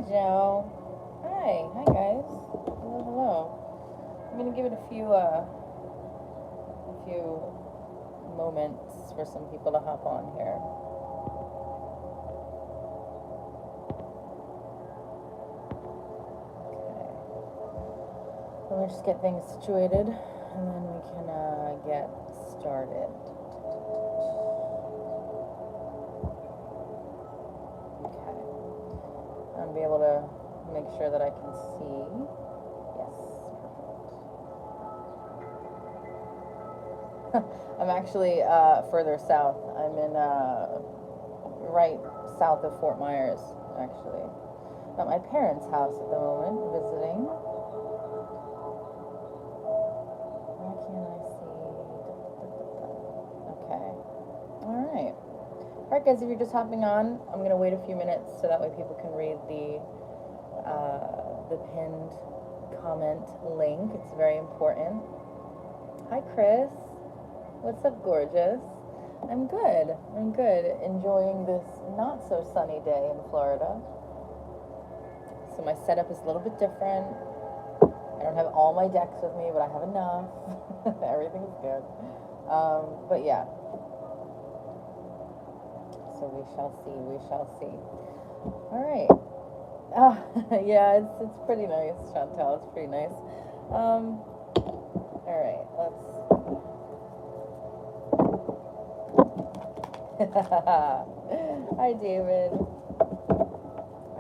Joe. Hi guys. Hello. I'm gonna give it a few moments for some people to hop on here. Okay. Let me just get things situated, and then we can get started. Be able to make sure that I can see. Yes, perfect. I'm actually further south. I'm in right south of Fort Myers, actually. At my parents' house at the moment, visiting. Why can't I see? Okay. All right. Alright guys, if you're just hopping on, I'm going to wait a few minutes so that way people can read the pinned comment link. It's very important. Hi Chris. What's up, gorgeous? I'm good. Enjoying this not so sunny day in Florida. So my setup is a little bit different. I don't have all my decks with me, but I have enough. Everything's good. But yeah. So we shall see. All right. Yeah, it's pretty nice, Shintel. It's pretty nice. All right, let's. Hi, David.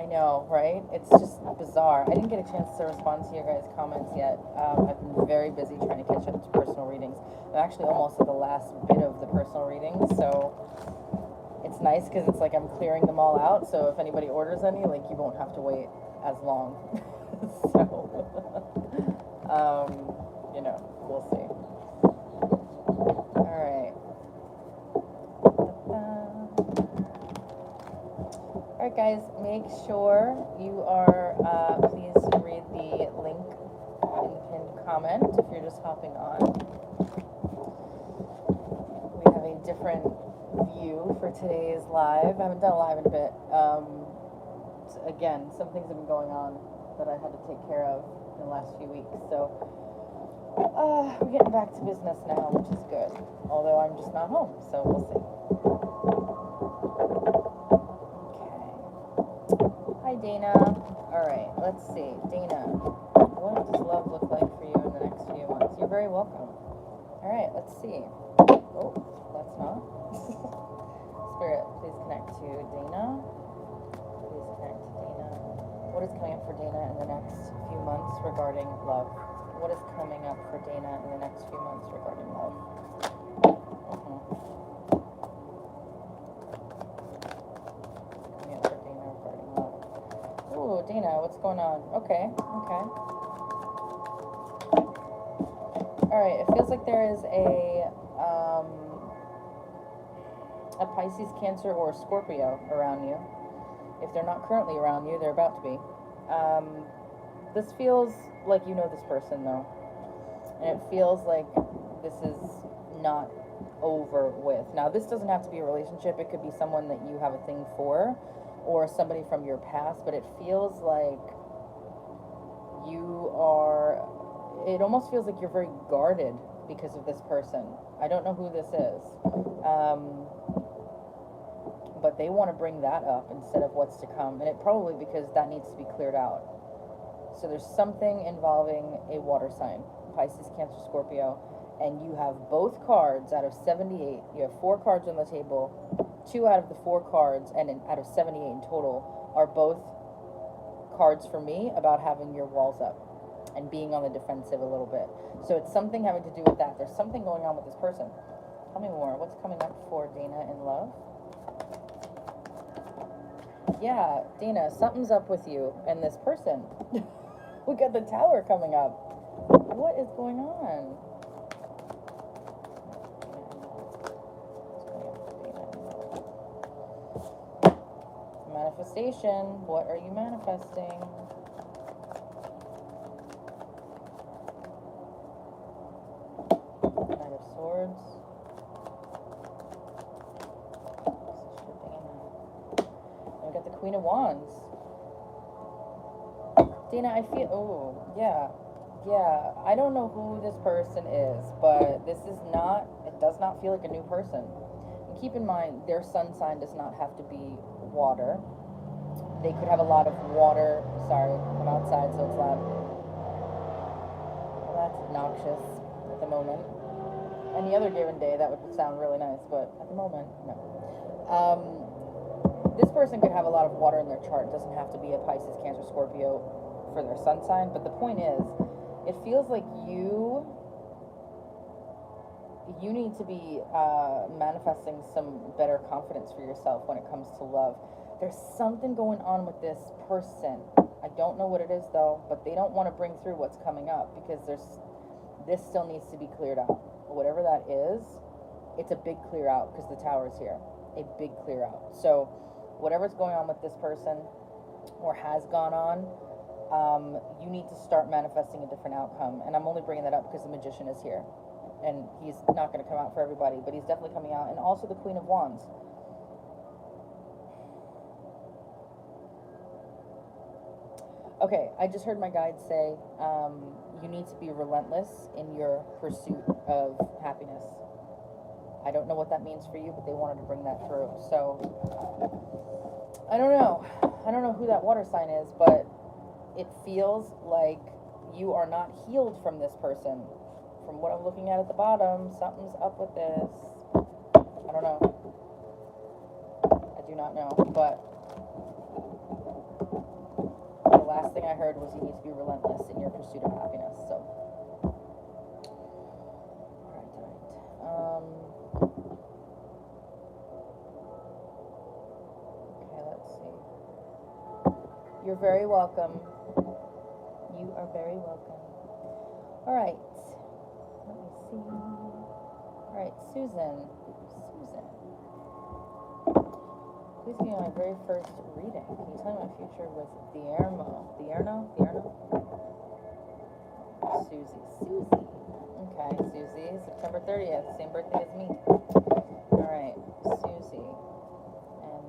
I know, right? It's just bizarre. I didn't get a chance to respond to your guys' comments yet. I've been very busy trying to catch up to personal readings. I'm actually almost at the last bit of the personal readings, so. It's nice because it's like I'm clearing them all out, so if anybody orders any, like, you won't have to wait as long. So, you know, we'll see. All right. All right, guys, make sure you are, please read the link in the pinned comment if you're just hopping on. We have a different view for today's live. I haven't done a live in a bit. Again, some things have been going on that I had to take care of in the last few weeks, so we're getting back to business now, which is good, although I'm just not home, so we'll see. Okay. Hi Dana. Alright, let's see. Dana, what does love look like for you in the next few months? You're very welcome. Alright, let's see. Oh, that's not. Spirit, please connect to Dana. Please connect to Dana. What is coming up for Dana in the next few months regarding love? What is coming up for Dana in the next few months regarding love? Coming up for Dana regarding love. Ooh, Dana, what's going on? Okay. Alright, it feels like there is a Pisces, Cancer, or Scorpio around you. If they're not currently around you, they're about to be. This feels like you know this person, though. And it feels like this is not over with. Now, this doesn't have to be a relationship. It could be someone that you have a thing for, or somebody from your past, but it feels like you are... It almost feels like you're very guarded because of this person. I don't know who this is. But they want to bring that up instead of what's to come, and it probably because that needs to be cleared out. So there's something involving a water sign, Pisces, Cancer, Scorpio, and you have both cards out of 78. You have 4 cards on the table. 2 out of the 4 cards, and out of 78 in total, are both cards for me about having your walls up and being on the defensive a little bit. So it's something having to do with that. There's something going on with this person. Tell me more. What's coming up for Dana in love? Yeah, Dana, something's up with you and this person. We got the Tower coming up. What is going on? Manifestation. What are you manifesting? Knight of Swords. And we got the Queen of Wands. Dana, I feel, oh, yeah. Yeah, I don't know who this person is, but this is not, it does not feel like a new person. And keep in mind, their sun sign does not have to be water. They could have a lot of water. Sorry, I'm outside, so it's loud. Well, that's obnoxious at the moment. Any other given day, that would sound really nice, but at the moment, no. This person could have a lot of water in their chart. It doesn't have to be a Pisces, Cancer, Scorpio for their sun sign, but the point is, it feels like you need to be manifesting some better confidence for yourself when it comes to love. There's something going on with this person. I don't know what it is though, but they don't want to bring through what's coming up because this still needs to be cleared out. Whatever that is, it's a big clear out because the tower's here. A big clear out. So whatever's going on with this person or has gone on, you need to start manifesting a different outcome. And I'm only bringing that up because the Magician is here. And he's not going to come out for everybody, but he's definitely coming out. And also the Queen of Wands. Okay, I just heard my guide say, you need to be relentless in your pursuit of happiness. I don't know what that means for you, but they wanted to bring that through. So, I don't know. I don't know who that water sign is, but it feels like you are not healed from this person. From what I'm looking at the bottom, something's up with this. I don't know. I do not know, but the last thing I heard was you need to be relentless in your pursuit of happiness. So, all right. Okay, let's see. You're very welcome. You are very welcome. All right. Let me see. All right, Susan. Please give me my very first reading. Can you tell me my future with Dierno? Susie. Okay, Susie, September 30th, same birthday as me. All right, Susie and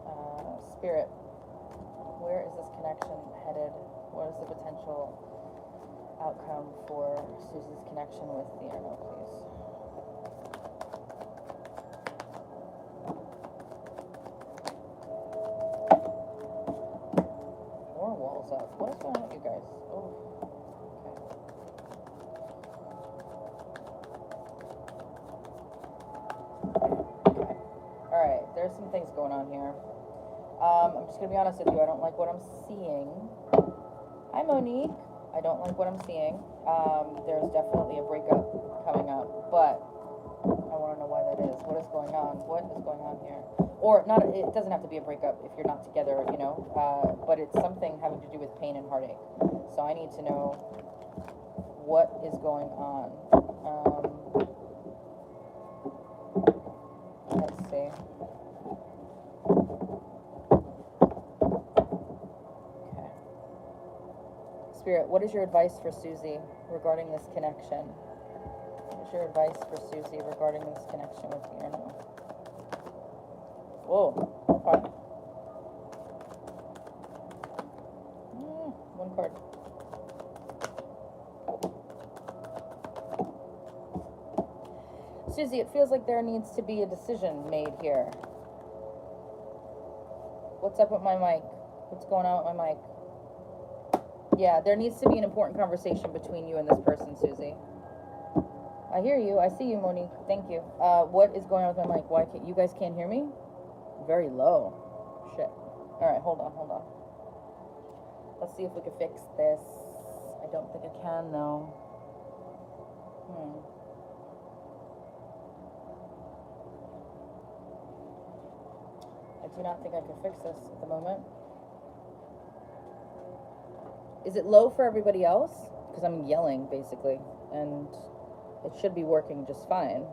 Dierno. Spirit, where is this connection headed? What is the potential outcome for Susie's connection with Dierno, please? More walls up. What is going on with you guys? Oh, okay. Alright, there's some things going on here. I'm just going to be honest with you. I don't like what I'm seeing. Hi, Monique. I don't like what I'm seeing. There's definitely a breakup coming up, but I want to know why that is. What is going on? What is going on here? Or not, it doesn't have to be a breakup if you're not together, you know, but it's something having to do with pain and heartache. So I need to know what is going on. Let's see. Spirit, what is your advice for Susie regarding this connection? What is your advice for Susie regarding this connection with Dierno? Whoa, okay. One card. Susie, it feels like there needs to be a decision made here. What's up with my mic? What's going on with my mic? Yeah, there needs to be an important conversation between you and this person, Susie. I hear you. I see you, Monique. Thank you. What is going on with my mic? Why can't you guys can't hear me? Very low. Shit. All right, hold on. Let's see if we can fix this. I don't think I can, though. I do not think I can fix this at the moment. Is it low for everybody else? Because I'm yelling, basically, and it should be working just fine.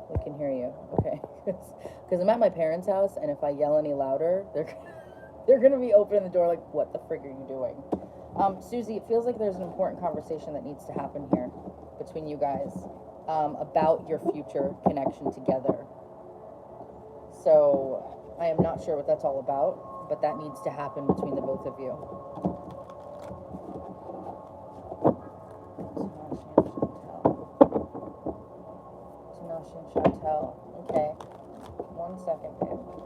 We can hear you. Okay. Because I'm at my parents' house, and if I yell any louder, they're gonna be opening the door like, what the frig are you doing? Susie, it feels like there's an important conversation that needs to happen here between you guys about your future connection together. So I am not sure what that's all about, but that needs to happen between the both of you. Tinashe and Shintel. Okay. 1 second, babe. Let's see.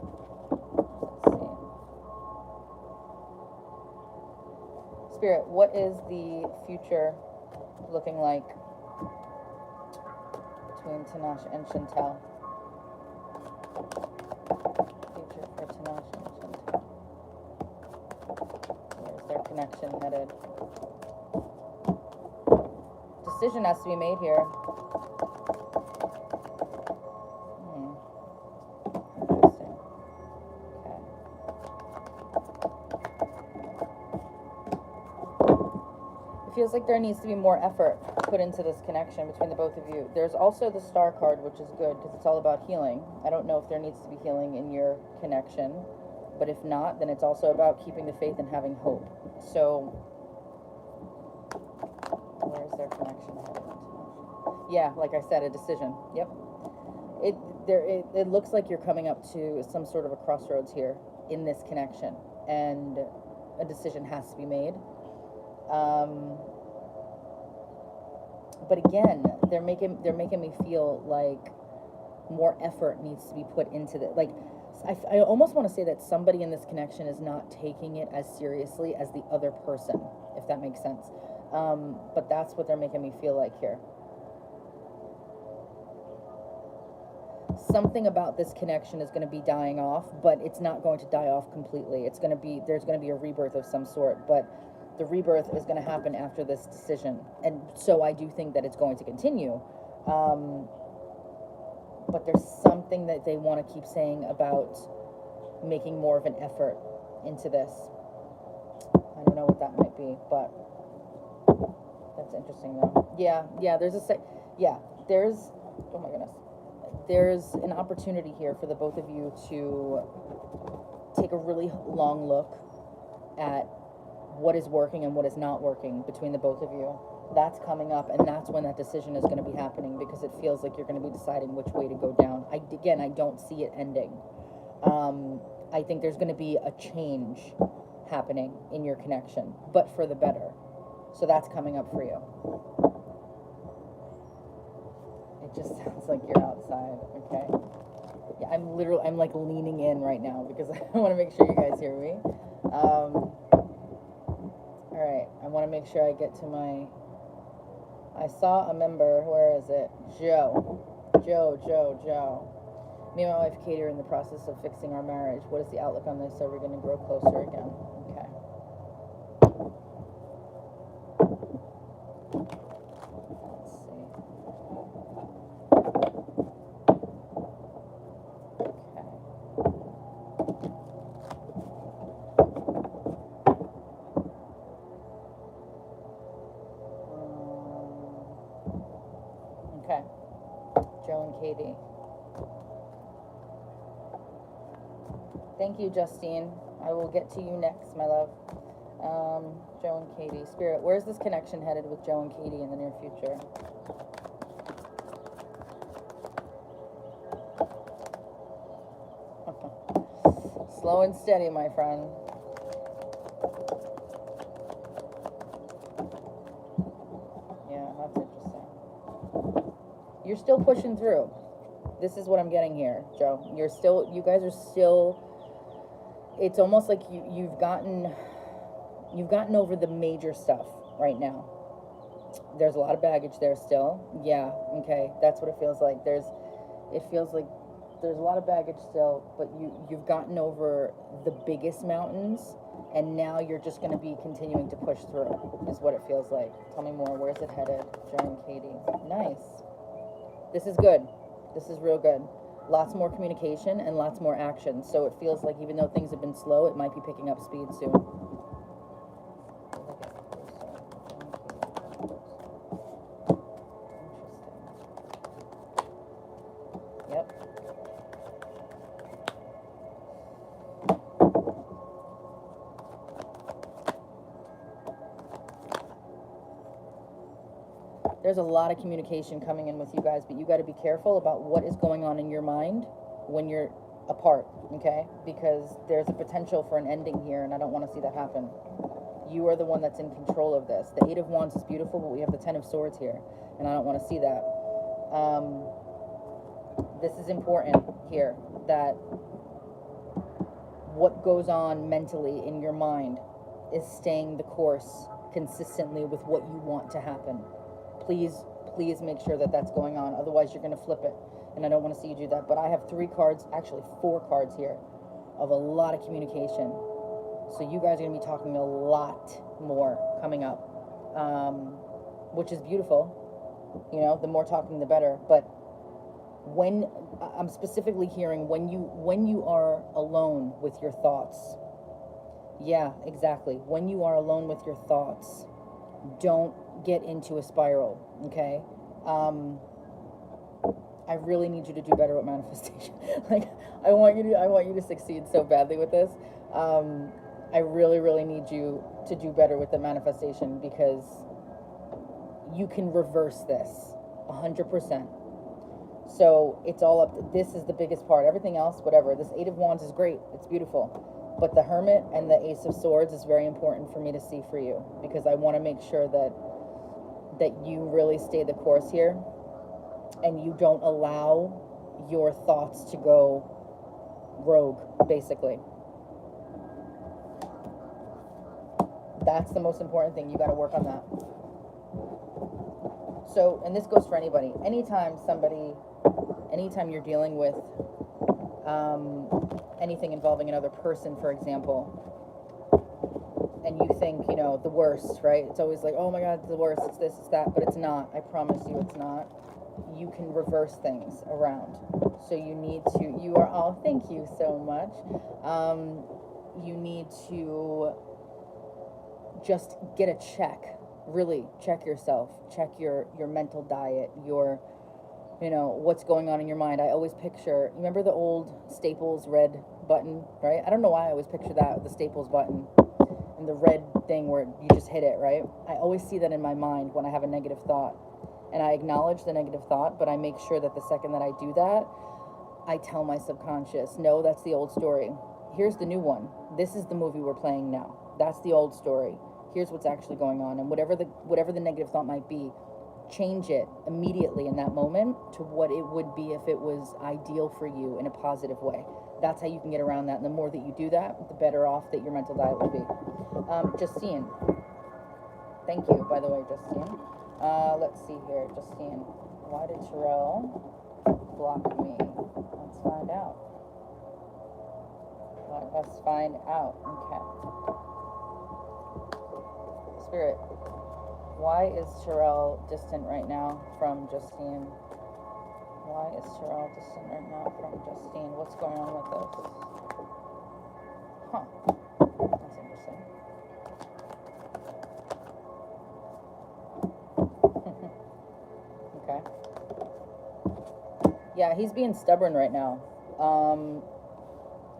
Spirit, what is the future looking like between Tinashe and Shintel? Future for Tinashe and Shintel. Where's their connection headed? Decision has to be made here. Interesting. Okay. It feels like there needs to be more effort put into this connection between the both of you. There's also the Star card, which is good because it's all about healing. I don't know if there needs to be healing in your connection, but if not, then it's also about keeping the faith and having hope. So, where's their connection headed? Yeah, like I said, a decision. Yep. It looks like you're coming up to some sort of a crossroads here in this connection, and a decision has to be made. But again, they're making me feel like more effort needs to be put into it. Like, I almost want to say that somebody in this connection is not taking it as seriously as the other person, if that makes sense. But that's what they're making me feel like here. Something about this connection is going to be dying off, but it's not going to die off completely. There's going to be a rebirth of some sort, but the rebirth is going to happen after this decision. And so I do think that it's going to continue. But there's something that they want to keep saying about making more of an effort into this. I don't know what that might be, but that's interesting though. Yeah, there's oh my goodness. There's an opportunity here for the both of you to take a really long look at what is working and what is not working between the both of you. That's coming up, and that's when that decision is going to be happening, because it feels like you're going to be deciding which way to go down. I don't see it ending. I think there's going to be a change happening in your connection, but for the better. So that's coming up for you. It just sounds like you're outside, okay? Yeah, I'm like leaning in right now because I want to make sure you guys hear me. All right, I want to make sure I get to my... I saw a member, where is it? Joe. Me and my wife Katie are in the process of fixing our marriage. What is the outlook on this? Are we going to grow closer again? Okay. Let's see. Okay. Joe and Katie. Thank you, Justine. I will get to you next, my love. Joe and Katie. Spirit, where's this connection headed with Joe and Katie in the near future? Slow and steady, my friend. Yeah, that's interesting. You're still pushing through. This is what I'm getting here, Joe. You guys are still, it's almost like you've gotten over the major stuff right now. There's a lot of baggage there still. Yeah, okay, that's what it feels like. It feels like there's a lot of baggage still, but you've gotten over the biggest mountains, and now you're just going to be continuing to push through, is what it feels like. Tell me more. Where's it headed? Joan and Katie. Nice. This is good. This is real good. Lots more communication and lots more action. So it feels like even though things have been slow, it might be picking up speed soon. There's a lot of communication coming in with you guys, but you got to be careful about what is going on in your mind when you're apart, okay? Because there's a potential for an ending here, and I don't want to see that happen. You are the one that's in control of this. The Eight of Wands is beautiful, but we have the Ten of Swords here, and I don't want to see that. This is important here, that what goes on mentally in your mind is staying the course consistently with what you want to happen. Please make sure that that's going on. Otherwise, you're going to flip it, and I don't want to see you do that. But I have 3 cards, actually 4 cards here, of a lot of communication. So you guys are going to be talking a lot more coming up, which is beautiful. You know, the more talking, the better. But when I'm specifically hearing when you are alone with your thoughts. Yeah, exactly. When you are alone with your thoughts, don't get into a spiral, okay? I really need you to do better with manifestation. Like, I want you to succeed so badly with this. I really need you to do better with the manifestation, because you can reverse this 100%. So it's all up. This is the biggest part. Everything else, whatever. This Eight of Wands is great. It's beautiful. But the Hermit and the Ace of Swords is very important for me to see for you, because I want to make sure that you really stay the course here, and you don't allow your thoughts to go rogue, basically. That's the most important thing. You got to work on that. So, and this goes for anybody. Anytime you're dealing with anything involving another person, for example, and you think, you know, the worst, right? It's always like, oh my God, it's the worst, it's this, it's that, but it's not. I promise you it's not. You can reverse things around. So thank you so much. You need to just get a check. Really check yourself. Check your mental diet, what's going on in your mind. I always picture, remember the old Staples red button, right? I don't know why I always picture that, the Staples button, and the red thing where you just hit it, right? I always see that in my mind when I have a negative thought. And I acknowledge the negative thought, but I make sure that the second that I do that, I tell my subconscious, no, that's the old story. Here's the new one. This is the movie we're playing now. That's the old story. Here's what's actually going on. And whatever the negative thought might be, change it immediately in that moment to what it would be if it was ideal for you in a positive way. That's how you can get around that. And the more that you do that, the better off that your mental diet will be. Justine. Thank you, by the way, Justine. Let's see here. Justine, why did Tyrell block me? Let's find out. Let's find out. Okay. Spirit, why is Tyrell distant right now from Justine? Why is Tyrell distant right now from Justine? What's going on with this? Huh. That's interesting. Okay. Yeah, he's being stubborn right now.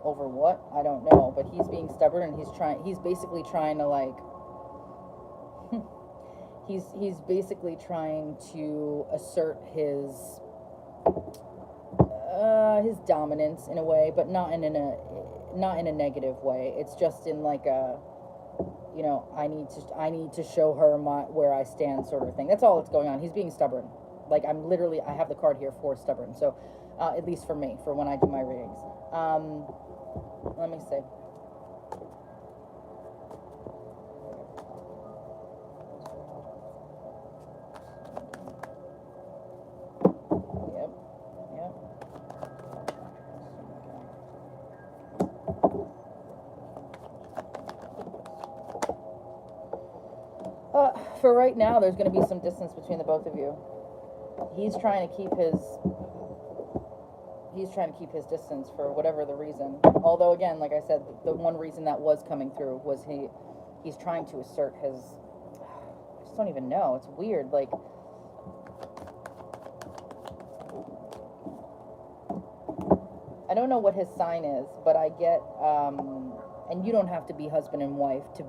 Over what? I don't know, but he's being stubborn, and he's basically trying to, like, he's basically trying to assert his dominance in a way, but not in a negative way. It's just in like a, I need to show her where I stand sort of thing. That's all that's going on. He's being stubborn. Like, I have the card here for stubborn. So, at least for me, for when I do my readings. Let me see. For right now, there's going to be some distance between the both of you. He's trying to keep his distance for whatever the reason. Although, again, like I said, the one reason that was coming through was he's trying to assert his, I just don't even know. It's weird. Like, I don't know what his sign is, but I get, and you don't have to be husband and wife to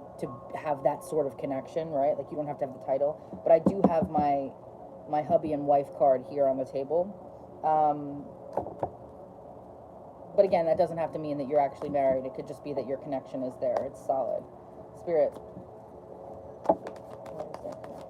have that sort of connection, right? Like, you don't have to have the title, but I do have my my hubby and wife card here on the table. But again, that doesn't have to mean that you're actually married. It could just be that your connection is there. It's solid. Spirit. What is that connection?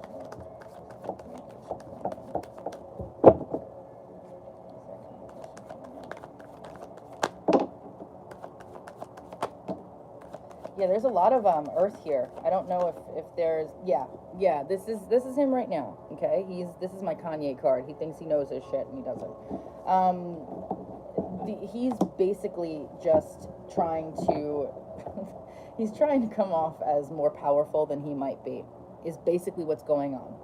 Yeah, there's a lot of earth here. I don't know if there's yeah, this is him right now. Okay, this is my Kanye card. He thinks he knows his shit and he doesn't. He's basically just trying to he's trying to come off as more powerful than he might be, is basically what's going on.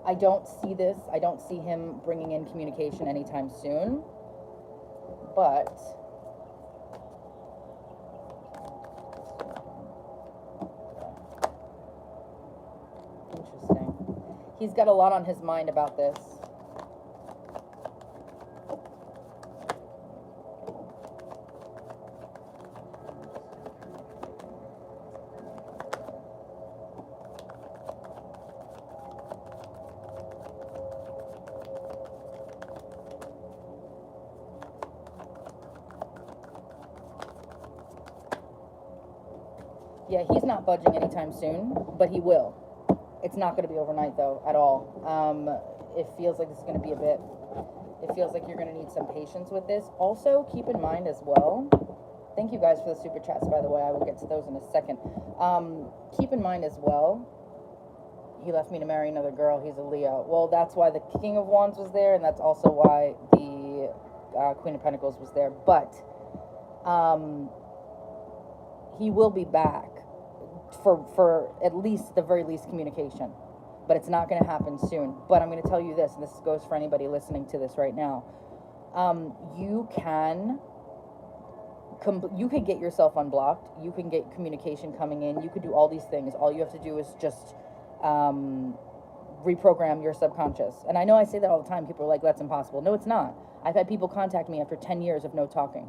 I don't see this. I don't see him bringing in communication anytime soon, but interesting. He's got a lot on his mind about this. Yeah, he's not budging anytime soon, but he will. It's not going to be overnight, though, at all. It feels like this is going to be a bit... It feels like you're going to need some patience with this. Also, keep in mind as well... Thank you guys for the super chats, by the way. I will get to those in a second. Keep in mind as well... He left me to marry another girl. He's a Leo. Well, that's why the King of Wands was there, and that's also why the Queen of Pentacles was there. But... he will be back for at least the very least communication, but it's not going to happen soon. But I'm going to tell you this, and this goes for anybody listening to this right now. You could get yourself unblocked. You can get communication coming in. You could do all these things. All you have to do is just reprogram your subconscious. And I know I say that all the time. People are like, that's impossible. No, it's not. I've had people contact me after 10 years of no talking,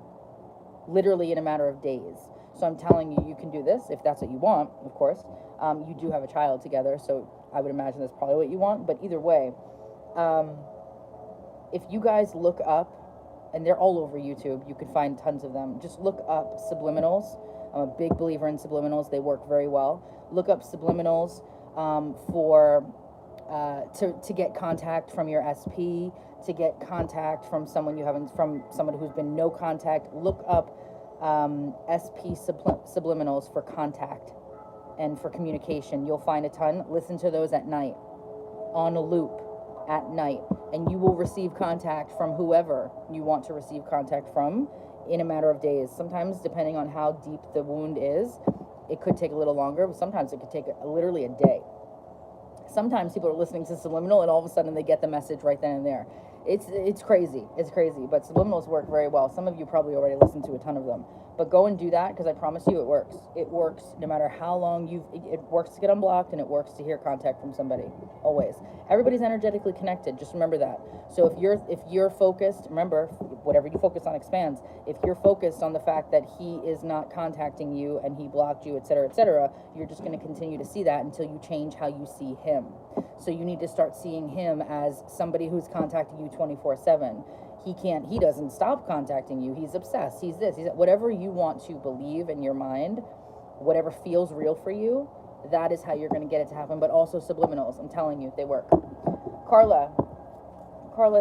literally in a matter of days. So I'm telling you, you can do this if that's what you want, of course. You do have a child together, so I would imagine that's probably what you want. But either way, if you guys look up, and they're all over YouTube, you can find tons of them. Just look up subliminals. I'm a big believer in subliminals. They work very well. Look up subliminals to get contact from your SP, to get contact from someone from someone who's been no contact. Look up SP subliminals for contact and for communication. You'll find a ton. Listen to those at night, on a loop at night, and you will receive contact from whoever you want to receive contact from in a matter of days. Sometimes, depending on how deep the wound is, it could take a little longer, but sometimes it could take literally a day. Sometimes people are listening to subliminal and all of a sudden they get the message right then and there. It's crazy. It's crazy, but subliminals work very well. Some of you probably already listened to a ton of them, but go and do that, because I promise you it works. It works no matter how long it works to get unblocked, and it works to hear contact from somebody. Always. Everybody's energetically connected. Just remember that. So if you're focused, remember, whatever you focus on expands. If you're focused on the fact that he is not contacting you and he blocked you, etc., you're just going to continue to see that until you change how you see him. So you need to start seeing him as somebody who's contacting you 24/7. He doesn't stop contacting you. He's obsessed. He's this. He's that. Whatever you want to believe in your mind, whatever feels real for you, that is how you're going to get it to happen. But also subliminals. I'm telling you, they work. Carla,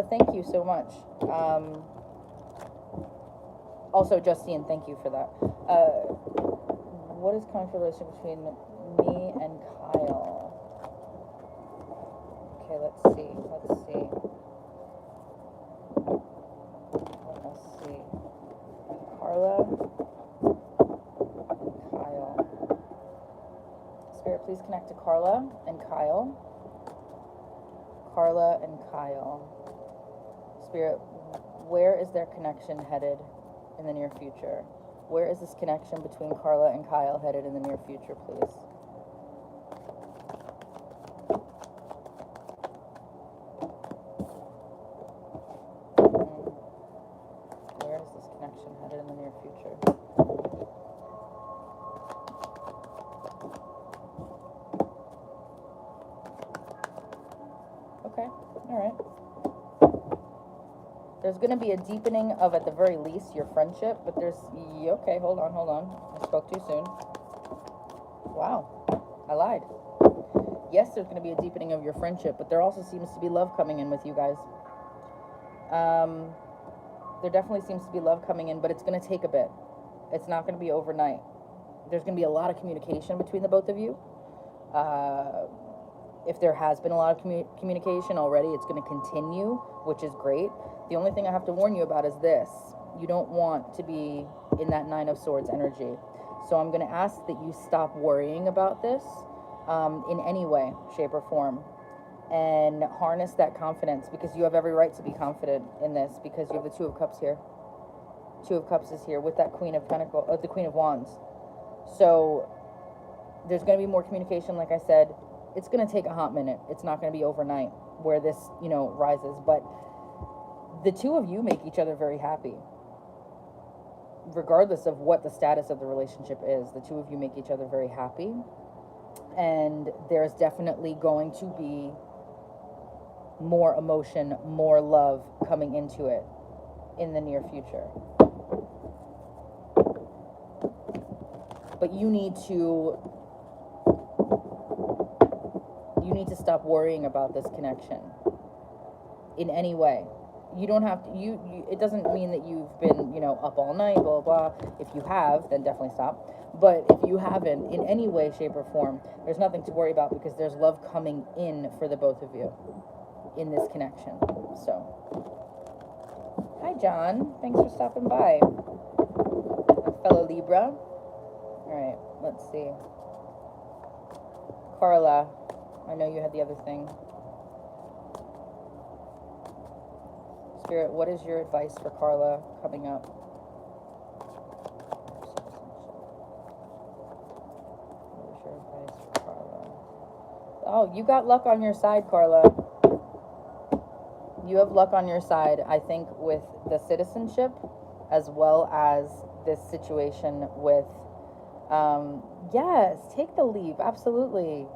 thank you so much. Also, Justine, thank you for that. What is coming for the relationship between me and Kyle? Okay, let's see. Carla and Kyle. Spirit, please connect to Carla and Kyle. Carla and Kyle. Spirit, where is their connection headed in the near future? Where is this connection between Carla and Kyle headed in the near future, please? Where is this connection headed in the near future? there's going to be a deepening of, at the very least, your friendship, but there's, okay, hold on. I spoke too soon. Wow, I lied. Yes, there's going to be a deepening of your friendship, but there also seems to be love coming in with you guys. There definitely seems to be love coming in, but it's going to take a bit. It's not going to be overnight. There's going to be a lot of communication between the both of you. If there has been a lot of communication already, it's going to continue, which is great. The only thing I have to warn you about is this. You don't want to be in that Nine of Swords energy. So I'm going to ask that you stop worrying about this in any way, shape, or form, and harness that confidence, because you have every right to be confident in this, because you have the Two of Cups here. Two of Cups is here with that Queen of Pentacles, the Queen of Wands. So there's going to be more communication, like I said. It's going to take a hot minute. It's not going to be overnight where this, rises. But the two of you make each other very happy. Regardless of what the status of the relationship is, the two of you make each other very happy. And there's definitely going to be more emotion, more love coming into it in the near future. But you need to stop worrying about this connection in any way. You don't have to, it doesn't mean that you've been, up all night, blah, blah, blah. If you have, then definitely stop. But if you haven't, in any way, shape, or form, there's nothing to worry about, because there's love coming in for the both of you in this connection. So, hi, John. Thanks for stopping by. Fellow Libra. All right, let's see. Carla, I know you had the other thing. Spirit, what is your advice for Carla coming up? What is your advice for Carla? Oh, you got luck on your side, Carla. You have luck on your side, I think, with the citizenship, as well as this situation with, yes, take the leave. Absolutely.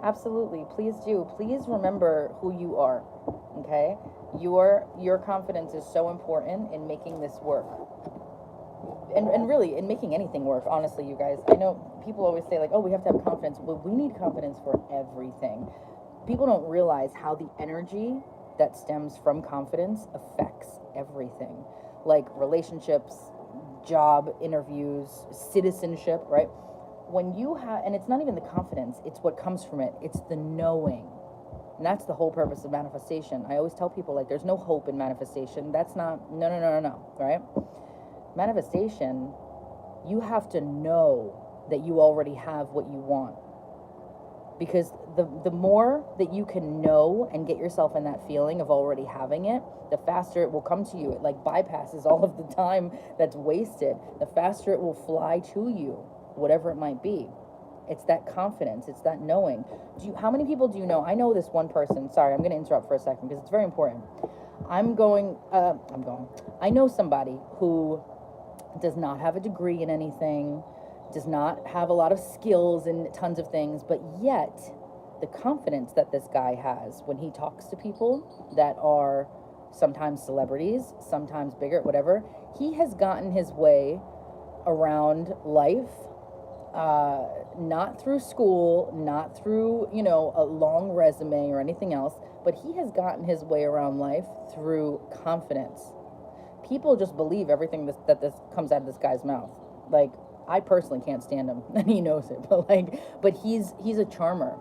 Absolutely. Please do. Please remember who you are. Okay? Your confidence is so important in making this work. And really, in making anything work, honestly, you guys. I know people always say, like, oh, we have to have confidence. Well, we need confidence for everything. People don't realize how the energy that stems from confidence affects everything. Like relationships, job interviews, citizenship, right? When you have, and it's not even the confidence, it's what comes from it. It's the knowing. And that's the whole purpose of manifestation. I always tell people, like, there's no hope in manifestation. That's not, no, right? Manifestation, you have to know that you already have what you want. Because the more that you can know and get yourself in that feeling of already having it, the faster it will come to you. It like bypasses all of the time that's wasted. The faster it will fly to you, whatever it might be. It's that confidence. It's that knowing. How many people do you know? I know this one person. Sorry, I'm going to interrupt for a second because it's very important. I know somebody who does not have a degree in anything, does not have a lot of skills in tons of things, but yet the confidence that this guy has when he talks to people that are sometimes celebrities, sometimes bigger, whatever, he has gotten his way around life, not through school, not through, a long resume or anything else, but he has gotten his way around life through confidence. People just believe everything that this comes out of this guy's mouth. Like, I personally can't stand him, and he knows it, but he's a charmer.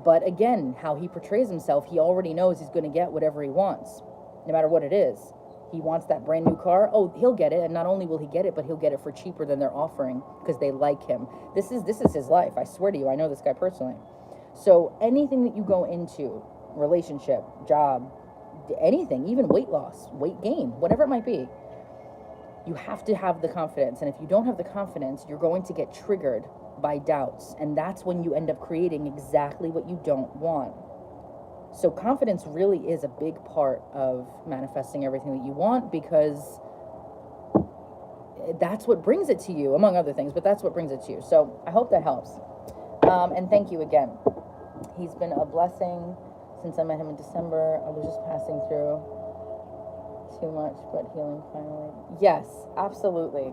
But again, how he portrays himself, he already knows he's going to get whatever he wants, no matter what it is. He wants that brand new car. Oh, he'll get it, and not only will he get it, but he'll get it for cheaper than they're offering because they like him. This is his life. I swear to you, I know this guy personally. So anything that you go into, relationship, job, anything, even weight loss, weight gain, whatever it might be, you have to have the confidence. And if you don't have the confidence, you're going to get triggered by doubts. And that's when you end up creating exactly what you don't want. So confidence really is a big part of manifesting everything that you want, because that's what brings it to you, among other things, but that's what brings it to you. So I hope that helps. And thank you again. He's been a blessing since I met him in December. I was just passing through. Too much, but healing finally. Yes, absolutely.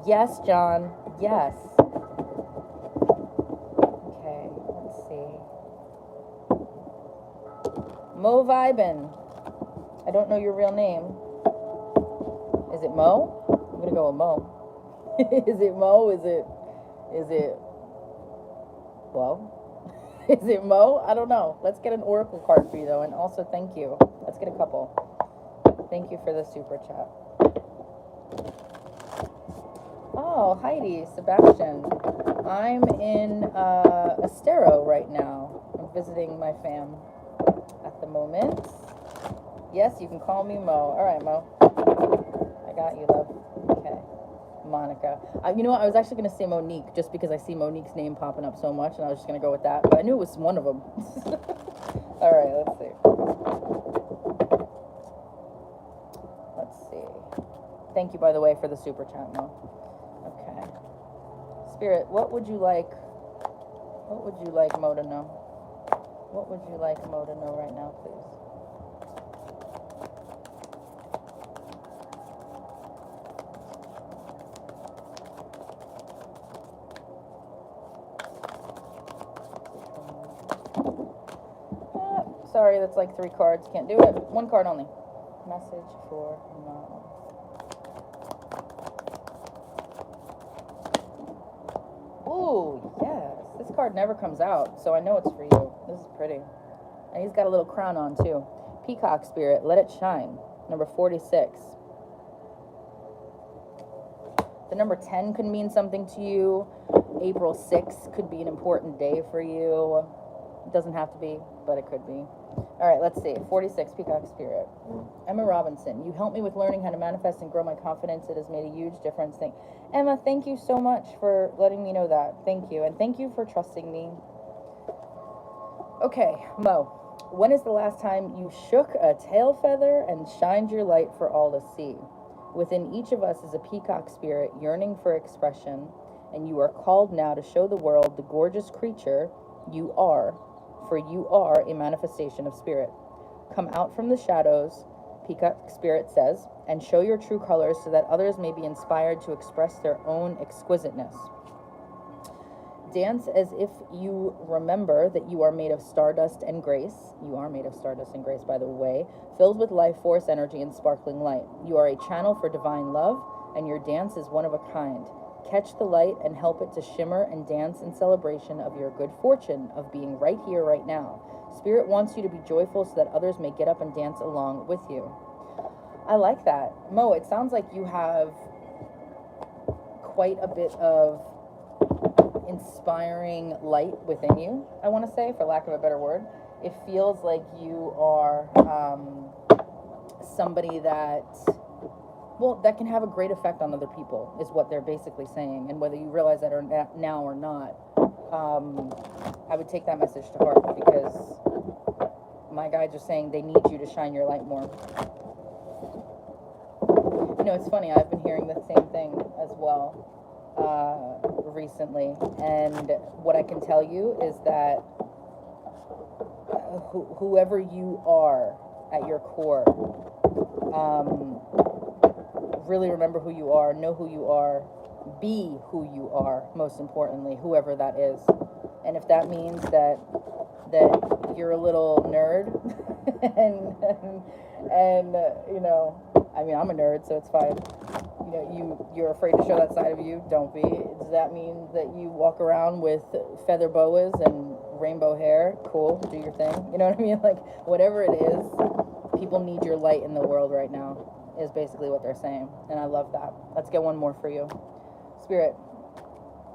Yes, John. Yes. Okay, let's see. Mo Vibin. I don't know your real name. Is it Mo? I'm gonna go with Mo. Is it Mo? Is it well? Is it Mo? I don't know. Let's get an oracle card for you though, and also thank you. Let's get a couple. Thank you for the super chat. Oh, Heidi, Sebastian. I'm in Estero right now. I'm visiting my fam at the moment. Yes, you can call me Mo. All right, Mo. I got you, love. Okay. Monica. You know what? I was actually going to say Monique just because I see Monique's name popping up so much, and I was just going to go with that. But I knew it was one of them. All right, let's see. Let's see. Thank you, by the way, for the super chat, Mo. Okay. Spirit, what would you like Mo to know? What would you like Mo to know right now, please? Sorry, that's like 3 cards. Can't do it. 1 card only. Message for Mo. Ooh, yes. This card never comes out, so I know it's for you. This is pretty. And he's got a little crown on, too. Peacock Spirit, let it shine. Number 46. The number 10 could mean something to you. April 6th could be an important day for you. It doesn't have to be, but it could be. All right, let's see. 46, Peacock Spirit. Emma Robinson, you helped me with learning how to manifest and grow my confidence. It has made a huge difference. Emma, thank you so much for letting me know that. Thank you, and thank you for trusting me. Okay, Mo, when is the last time you shook a tail feather and shined your light for all to see? Within each of us is a peacock spirit yearning for expression, and you are called now to show the world the gorgeous creature you are, for you are a manifestation of spirit. Come out from the shadows, Peacock Spirit says, and show your true colors so that others may be inspired to express their own exquisiteness. Dance as if you remember that you are made of stardust and grace. You are made of stardust and grace, by the way, filled with life force, energy, and sparkling light. You are a channel for divine love, and your dance is one of a kind. Catch the light and help it to shimmer and dance in celebration of your good fortune of being right here, right now. Spirit wants you to be joyful so that others may get up and dance along with you. I like that. Mo, it sounds like you have quite a bit of inspiring light within you, I want to say, for lack of a better word. It feels like you are somebody that can have a great effect on other people, is what they're basically saying. And whether you realize that or now or not, I would take that message to heart, because my guides are saying they need you to shine your light more. You know, it's funny, I've been hearing the same thing as well recently, and what I can tell you is that whoever you are at your core, really remember who you are, know who you are, be who you are, most importantly, whoever that is. And if that means that you're a little nerd and you know, I mean, I'm a nerd, so it's fine. You know, you're afraid to show that side of you, don't be. Does that mean that you walk around with feather boas and rainbow hair? Cool, do your thing. You know what I mean? Like, whatever it is, people need your light in the world right now, is basically what they're saying. And I love that. Let's get one more for you. Spirit,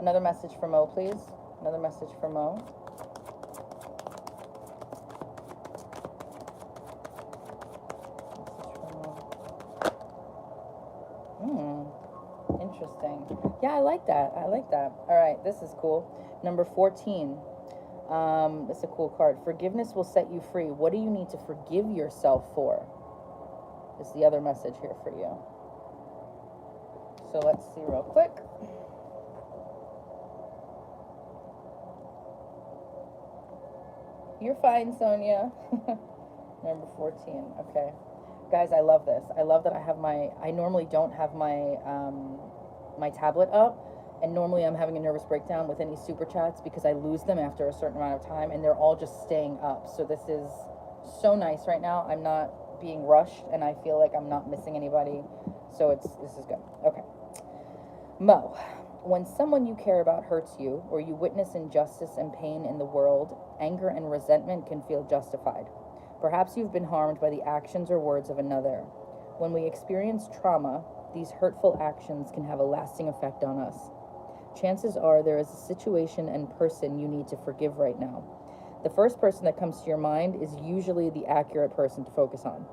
another message for Mo, please. Another message for Mo. Interesting. Yeah, I like that. I like that. All right, this is cool. Number 14. It's a cool card. Forgiveness will set you free. What do you need to forgive yourself for? Is the other message here for you. So let's see real quick. You're fine, Sonia. Number 14. Okay. Guys, I love this. I love that I normally don't have my tablet up, and normally I'm having a nervous breakdown with any super chats because I lose them after a certain amount of time, and they're all just staying up. So this is so nice right now. I'm not being rushed, and I feel like I'm not missing anybody. So this is good. Okay. Mo, when someone you care about hurts you, or you witness injustice and pain in the world, anger and resentment can feel justified. Perhaps you've been harmed by the actions or words of another. When we experience trauma, these hurtful actions can have a lasting effect on us. Chances are there is a situation and person you need to forgive right now. The first person that comes to your mind is usually the accurate person to focus on.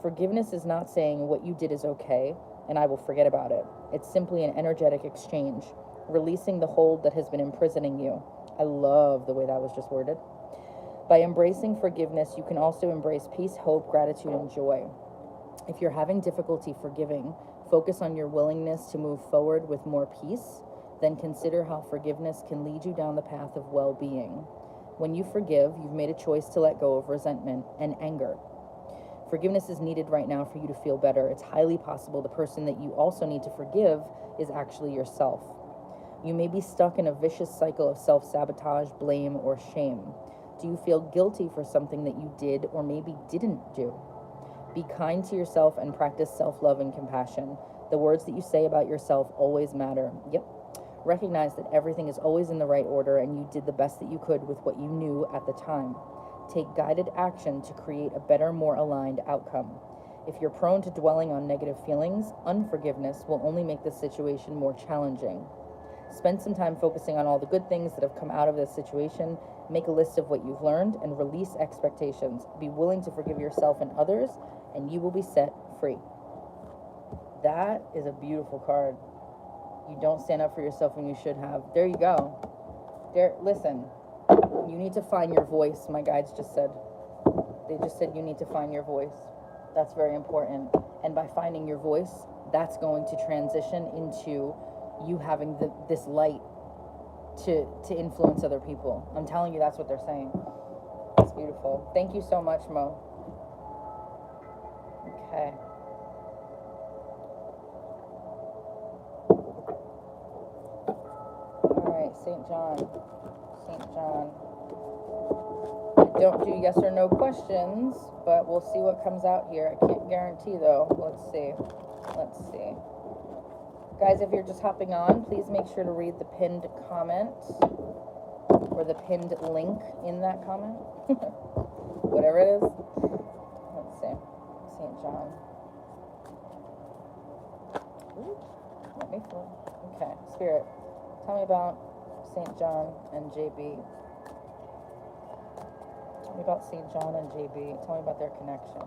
Forgiveness is not saying what you did is okay, and I will forget about it. It's simply an energetic exchange, releasing the hold that has been imprisoning you. I love the way that was just worded. By embracing forgiveness, you can also embrace peace, hope, gratitude, and joy. If you're having difficulty forgiving, focus on your willingness to move forward with more peace. Then consider how forgiveness can lead you down the path of well-being. When you forgive, you've made a choice to let go of resentment and anger. Forgiveness is needed right now for you to feel better. It's highly possible the person that you also need to forgive is actually yourself. You may be stuck in a vicious cycle of self-sabotage, blame, or shame. Do you feel guilty for something that you did or maybe didn't do? Be kind to yourself and practice self-love and compassion. The words that you say about yourself always matter. Yep. Recognize that everything is always in the right order and you did the best that you could with what you knew at the time. Take guided action to create a better, more aligned outcome. If you're prone to dwelling on negative feelings, unforgiveness will only make the situation more challenging. Spend some time focusing on all the good things that have come out of this situation. Make a list of what you've learned and release expectations. Be willing to forgive yourself and others, and you will be set free. That is a beautiful card. You don't stand up for yourself when you should have. There you go. Listen, you need to find your voice, my guides just said. They just said you need to find your voice. That's very important. And by finding your voice, that's going to transition into you having this light to influence other people. I'm telling you, that's what they're saying. That's beautiful. Thank you so much, Mo. Okay. All right, St. John. I don't do yes or no questions, but we'll see what comes out here. I can't guarantee, though. Let's see. Guys, if you're just hopping on, please make sure to read the pinned comment or the pinned link in that comment. Whatever it is. Let's see. St. John. Ooh, let me flip. Okay, Spirit, tell me about St. John and JB. Tell me about St. John and JB. Tell me about their connection.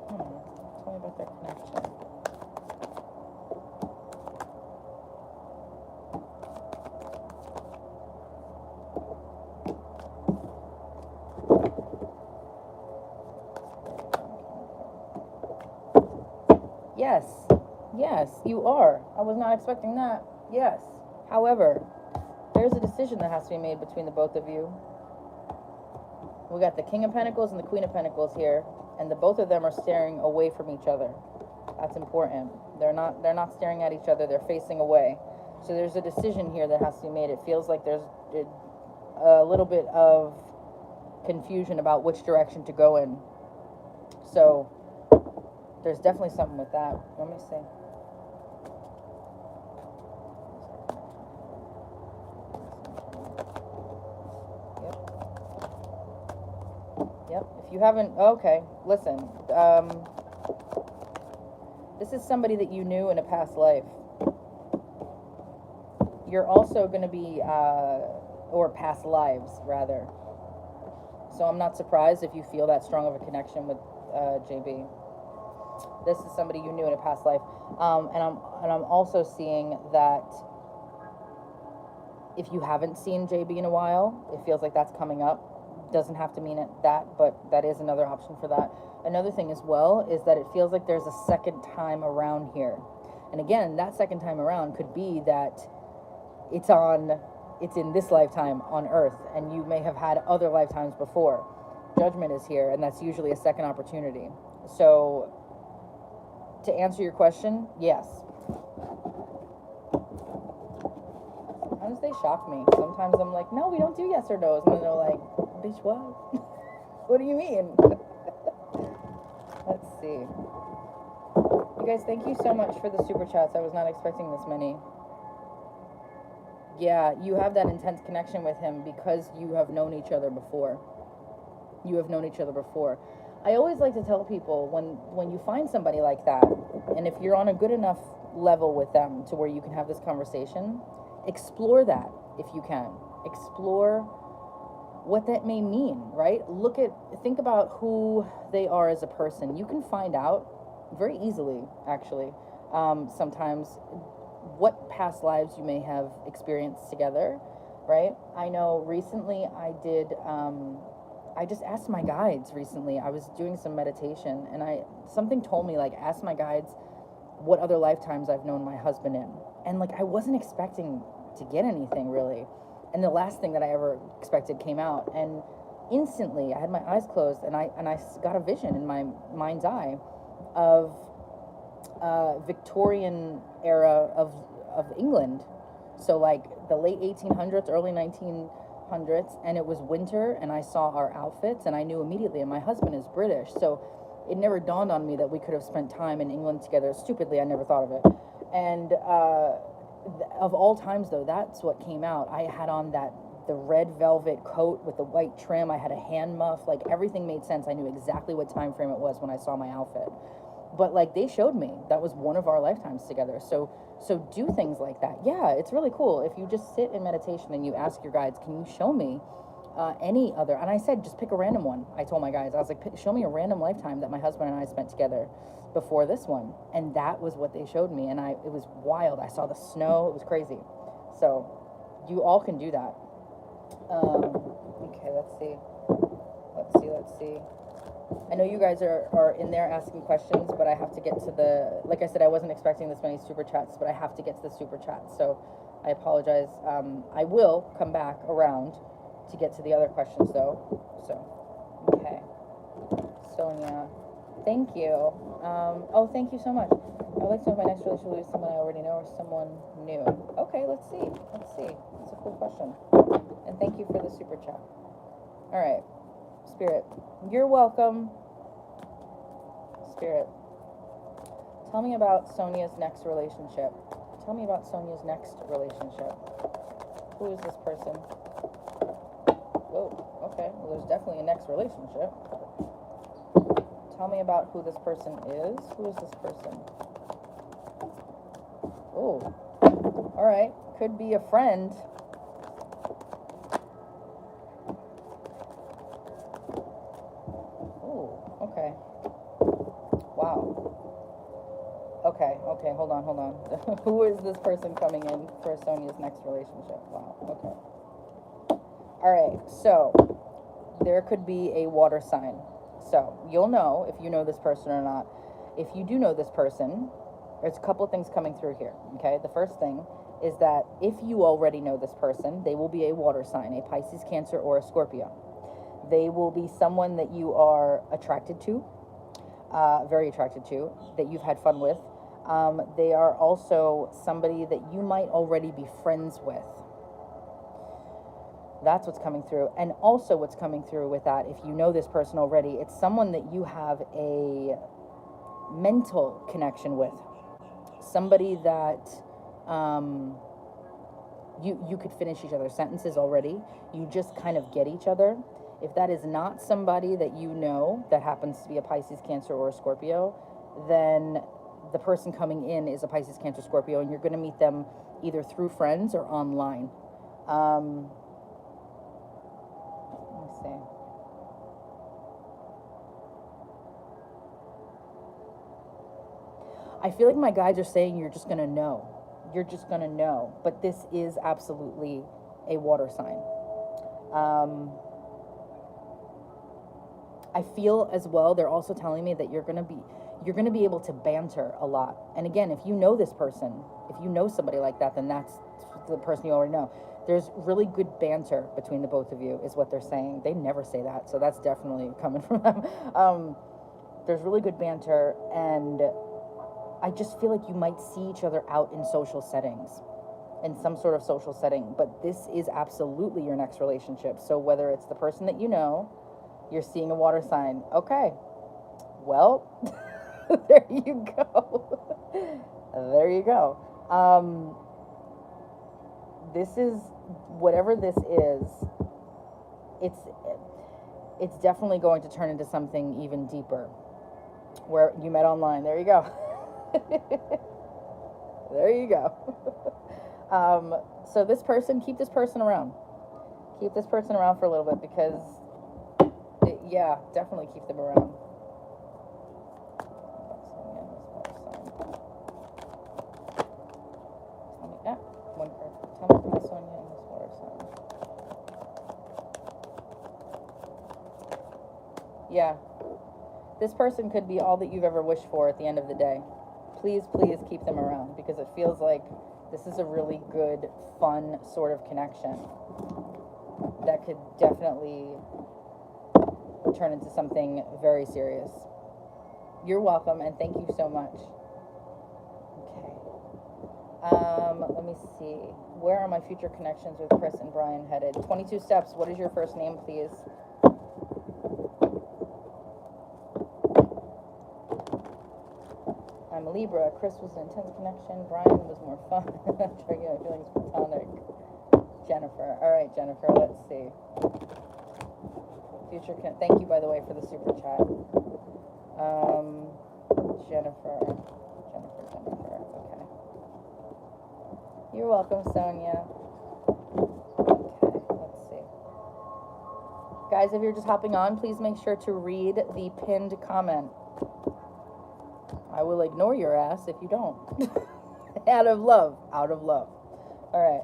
Tell me about their connection. Yes, you are. I was not expecting that. Yes. However, there's a decision that has to be made between the both of you. We got the King of Pentacles and the Queen of Pentacles here, and the both of them are staring away from each other. That's important. They're not staring at each other. They're facing away. So there's a decision here that has to be made. It feels like there's a little bit of confusion about which direction to go in. So there's definitely something with that. Let me see. Yep. If you haven't, okay, listen. This is somebody that you knew in a past life. You're also going to be, or past lives, rather. So I'm not surprised if you feel that strong of a connection with JB. This is somebody you knew in a past life. And I'm also seeing that if you haven't seen JB in a while, it feels like that's coming up. Doesn't have to mean that, but that is another option for that. Another thing as well is that it feels like there's a second time around here. And again, that second time around could be that it's on it's in this lifetime on Earth, and you may have had other lifetimes before. Judgment is here, and that's usually a second opportunity. So, to answer your question, yes. Sometimes they shock me. Sometimes I'm like, no, we don't do yes or no's. And then they're like, bitch, what? What do you mean? Let's see. You guys, thank you so much for the super chats. I was not expecting this many. Yeah, you have that intense connection with him because you have known each other before. You have known each other before. I always like to tell people when you find somebody like that, and if you're on a good enough level with them to where you can have this conversation, explore that if you can. Explore what that may mean, right? Think about who they are as a person. You can find out very easily, actually, sometimes what past lives you may have experienced together, right? I know recently I just asked my guides recently. I was doing some meditation, and something told me, like, ask my guides what other lifetimes I've known my husband in. And like, I wasn't expecting to get anything really. And the last thing that I ever expected came out, and instantly I had my eyes closed, and I got a vision in my mind's eye of Victorian era of England. So like the late 1800s, early 1900s, and it was winter, and I saw our outfits, and I knew immediately, and my husband is British, so it never dawned on me that we could have spent time in England together. Stupidly, I never thought of it. And of all times, though, that's what came out. I had on the red velvet coat with the white trim. I had a hand muff. Like, everything made sense. I knew exactly what time frame it was when I saw my outfit. But like, they showed me that was one of our lifetimes together. So do things like that. Yeah, it's really cool. If you just sit in meditation and you ask your guides, can you show me any other, and I said, just pick a random one. I told my guys, I was like, show me a random lifetime that my husband and I spent together before this one. And that was what they showed me. And it was wild. I saw the snow. It was crazy. So you all can do that. Okay, let's see. I know you guys are in there asking questions, but I have to get to like I said, I wasn't expecting this many super chats, but I have to get to the super chats. So I apologize. I will come back around to get to the other questions, though. So, okay. Sonia, thank you. Oh, thank you so much. I'd like to know if my next relationship will be someone I already know or someone new. Okay, let's see. It's a cool question. And thank you for the super chat. All right. Spirit, you're welcome. Spirit, tell me about Sonia's next relationship. Who is this person? Whoa, okay. Well, there's definitely a next relationship. Tell me about who this person is. Who is this person? Oh, all right. Could be a friend. Oh, okay. Wow. Okay, hold on. Who is this person coming in for Sonia's next relationship? Wow, okay. All right, so there could be a water sign. So you'll know if you know this person or not. If you do know this person, there's a couple of things coming through here, okay? The first thing is that if you already know this person, they will be a water sign, a Pisces, Cancer, or a Scorpio. They will be someone that you are attracted to, very attracted to, that you've had fun with. They are also somebody that you might already be friends with. That's what's coming through. And also what's coming through with that, if you know this person already, it's someone that you have a mental connection with. Somebody that you could finish each other's sentences already. You just kind of get each other. If that is not somebody that you know that happens to be a Pisces, Cancer, or a Scorpio, then the person coming in is a Pisces, Cancer, Scorpio, and you're going to meet them either through friends or online. Let's see. I feel like my guides are saying you're just going to know. You're just going to know. But this is absolutely a water sign. I feel as well, they're also telling me that you're going to be able to banter a lot. And again, if you know this person, if you know somebody like that, then that's the person you already know. There's really good banter between the both of you, is what they're saying. They never say that, so that's definitely coming from them. There's really good banter, and I just feel like you might see each other out in social settings, in some sort of social setting, but this is absolutely your next relationship. So whether it's the person that you know, you're seeing a water sign, okay, well, there you go. There you go. This is, whatever this is, it's definitely going to turn into something even deeper. Where you met online, there you go. There you go. So this person, keep this person around. Keep this person around for a little bit, because, yeah, definitely keep them around. Tell me, one card. Tell me about Sonia and this water sign. Yeah. This person could be all that you've ever wished for at the end of the day. Please, please keep them around, because it feels like this is a really good, fun sort of connection that could definitely turn into something very serious. You're welcome, and thank you so much. Okay. Let me see. Where are my future connections with Chris and Brian headed? 22 steps. What is your first name, please? I'm a Libra. Chris was an intense connection. Brian was more fun. Triggering feelings platonic. Jennifer. All right, Jennifer. Let's see. Thank you, by the way, for the super chat. Jennifer. Okay. You're welcome, Sonia. Okay, let's see. Guys, if you're just hopping on, please make sure to read the pinned comment. I will ignore your ass if you don't. Out of love. All right.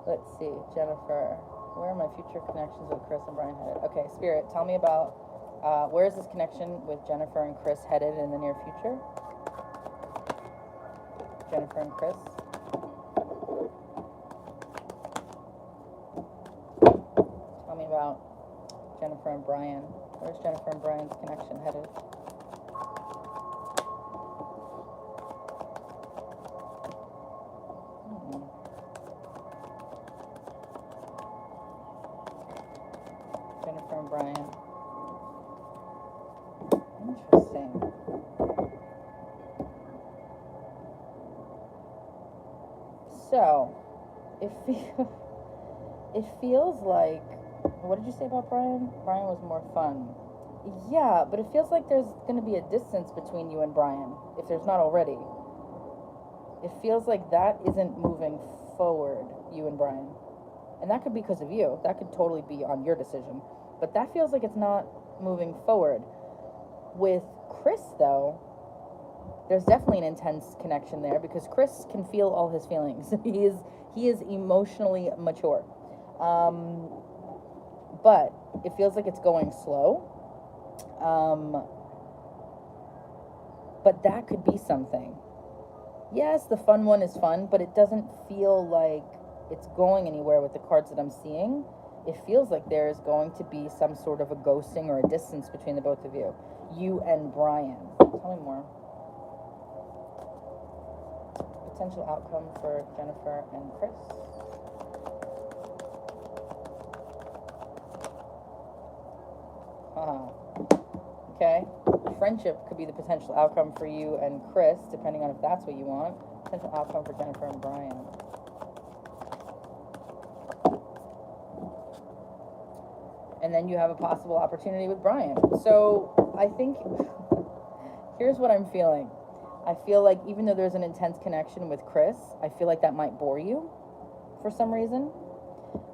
Let's see, Jennifer. Where are my future connections with Chris and Brian headed? Okay, Spirit, tell me about where is this connection with Jennifer and Chris headed in the near future? Jennifer and Chris. Tell me about Jennifer and Brian. Where's Jennifer and Brian's connection headed? Jennifer and Brian. Interesting. So, it feels like, what did you say about Brian? Brian was more fun. Yeah, but it feels like there's going to be a distance between you and Brian, if there's not already. It feels like that isn't moving forward, you and Brian. And that could be because of you. That could totally be on your decision. But that feels like it's not moving forward. With Chris, though, there's definitely an intense connection there, because Chris can feel all his feelings. He is emotionally mature. But it feels like it's going slow. But that could be something. Yes, the fun one is fun, but it doesn't feel like it's going anywhere with the cards that I'm seeing. It feels like there is going to be some sort of a ghosting or a distance between the both of you. You and Brian. Tell me more. Potential outcome for Jennifer and Chris. Okay. Friendship could be the potential outcome for you and Chris, depending on if that's what you want. Potential outcome for Jennifer and Brian. And then you have a possible opportunity with Brian. So I think, here's what I'm feeling. I feel like even though there's an intense connection with Chris, I feel like that might bore you for some reason.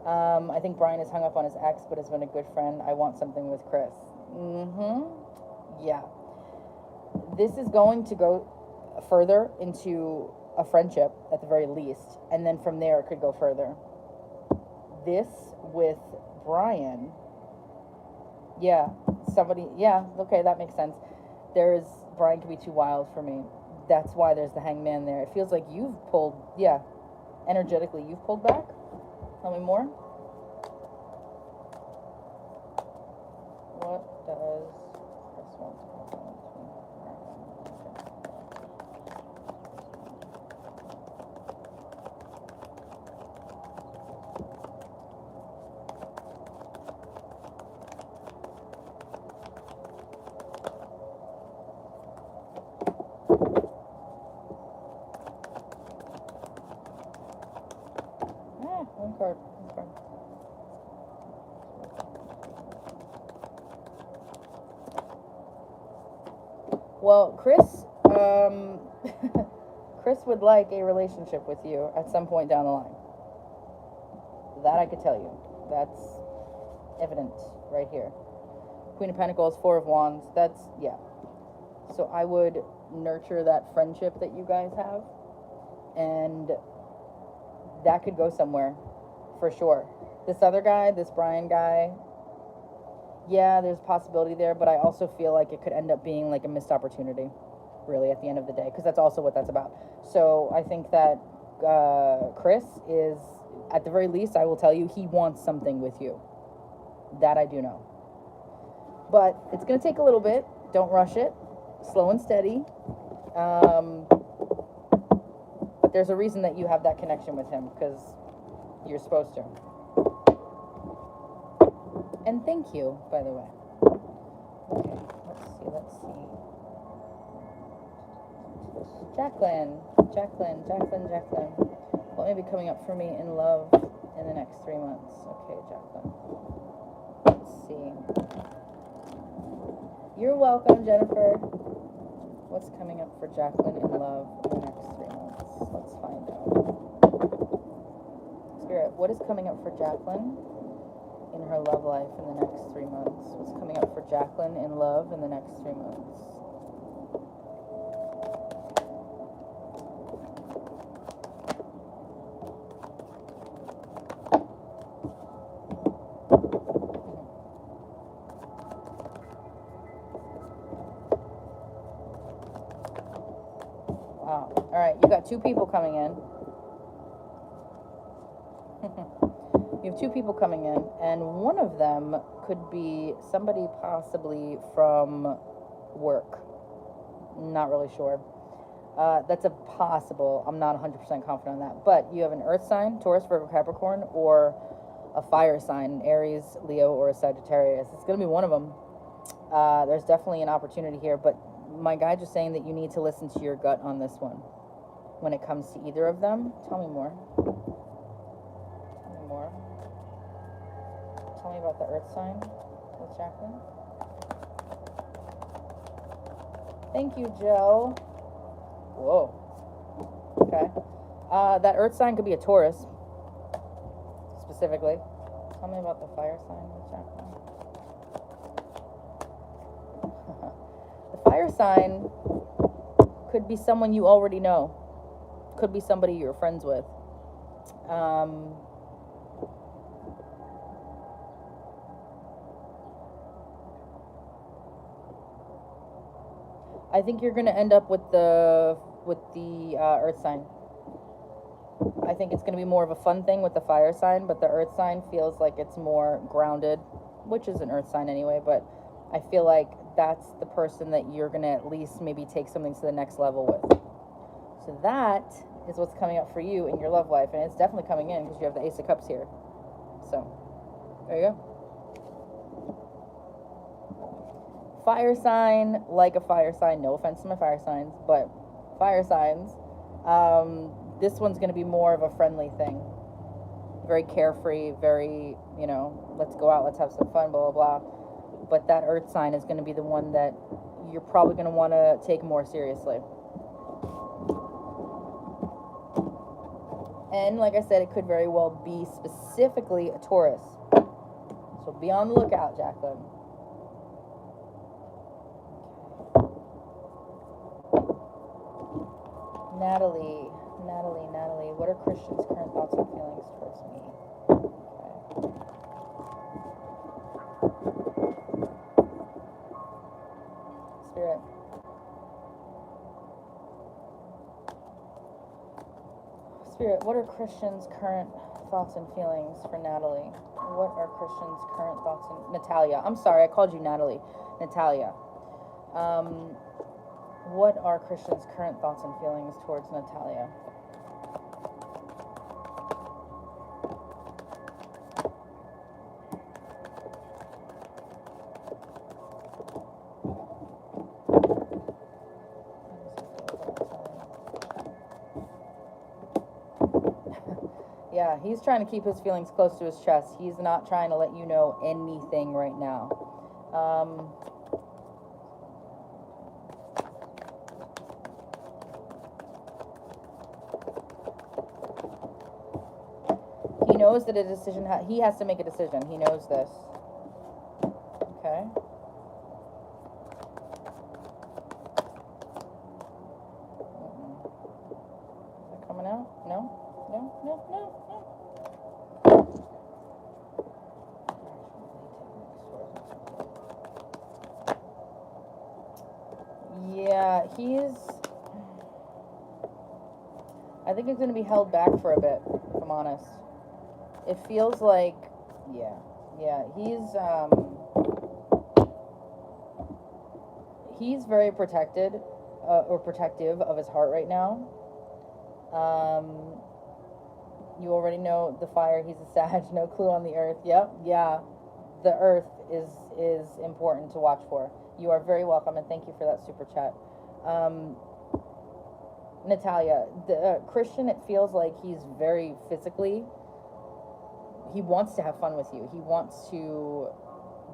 I think Brian is hung up on his ex, but has been a good friend. I want something with Chris. Yeah. This is going to go further into a friendship at the very least. And then from there, it could go further. This with Brian, yeah, okay, that makes sense. Brian could be too wild for me. That's why there's the hangman there. It feels like you've pulled, energetically you've pulled back. Tell me more. What does Chris want to happen between her one card. Well, Chris, Chris would like a relationship with you at some point down the line. That I could tell you. That's evident right here. Queen of Pentacles, Four of Wands. That's, yeah. So I would nurture that friendship that you guys have. And that could go somewhere, for sure. This other guy, this Brian guy, yeah, there's a possibility there, but I also feel like it could end up being like a missed opportunity, really, at the end of the day, because that's also what that's about. So I think that Chris is, at the very least, I will tell you, he wants something with you. That I do know. But it's going to take a little bit. Don't rush it. Slow and steady. But there's a reason that you have that connection with him, because you're supposed to. And thank you, by the way. Okay, let's see. Jaclyn. What may be coming up for me in love in the next 3 months? Okay, Jaclyn. Let's see. You're welcome, Jennifer. What's coming up for Jaclyn in love in the next 3 months? Let's find out. Spirit, what is coming up for Jaclyn in her love life in the next 3 months? What's coming up for Jaclyn in love in the next 3 months? Wow. All right, you got 2 people coming in. You have 2 people coming in, and one of them could be somebody possibly from work. Not really sure. That's a possible. I'm not 100% confident on that. But you have an earth sign, Taurus, Virgo, Capricorn, or a fire sign, Aries, Leo, or a Sagittarius. It's going to be one of them. There's definitely an opportunity here, but my guides are saying that you need to listen to your gut on this one. When it comes to either of them, tell me more. Tell me about the earth sign with Jaclyn. Thank you, Joe. Whoa. Okay. That earth sign could be a Taurus, specifically. Tell me about the fire sign with Jaclyn. The fire sign could be someone you already know. Could be somebody you're friends with. I think you're going to end up with the earth sign. I think it's going to be more of a fun thing with the fire sign, but the earth sign feels like it's more grounded, which is an earth sign anyway, but I feel like that's the person that you're going to at least maybe take something to the next level with. So that is what's coming up for you in your love life, and it's definitely coming in because you have the Ace of Cups here. So, there you go. Fire sign, like a fire sign, no offense to my fire signs, but fire signs, this one's going to be more of a friendly thing. Very carefree, very, you know, let's go out, let's have some fun, blah, blah, blah. But that earth sign is going to be the one that you're probably going to want to take more seriously. And like I said, it could very well be specifically a Taurus. So be on the lookout, Jaclyn. Natalie, what are Christian's current thoughts and feelings towards me? Okay. Spirit. Spirit, what are Christian's current thoughts and feelings for Natalie? What are Christian's current thoughts and... Natalia. I'm sorry, I called you Natalie. Natalia. What are Christian's current thoughts and feelings towards Natalia? Yeah, he's trying to keep his feelings close to his chest. He's not trying to let you know anything right now. He knows that a decision, he has to make a decision. He knows this. Okay. Is that coming out? No? No, no, no, no. Yeah, I think he's going to be held back for a bit, if I'm honest. It feels like, yeah, he's very protected, or protective of his heart right now. You already know the fire, he's a Sag, no clue on the earth. Yep, yeah, the earth is important to watch for. You are very welcome, and thank you for that super chat. Natalia, the Christian, it feels like he's very physically, he wants to have fun with you. He wants to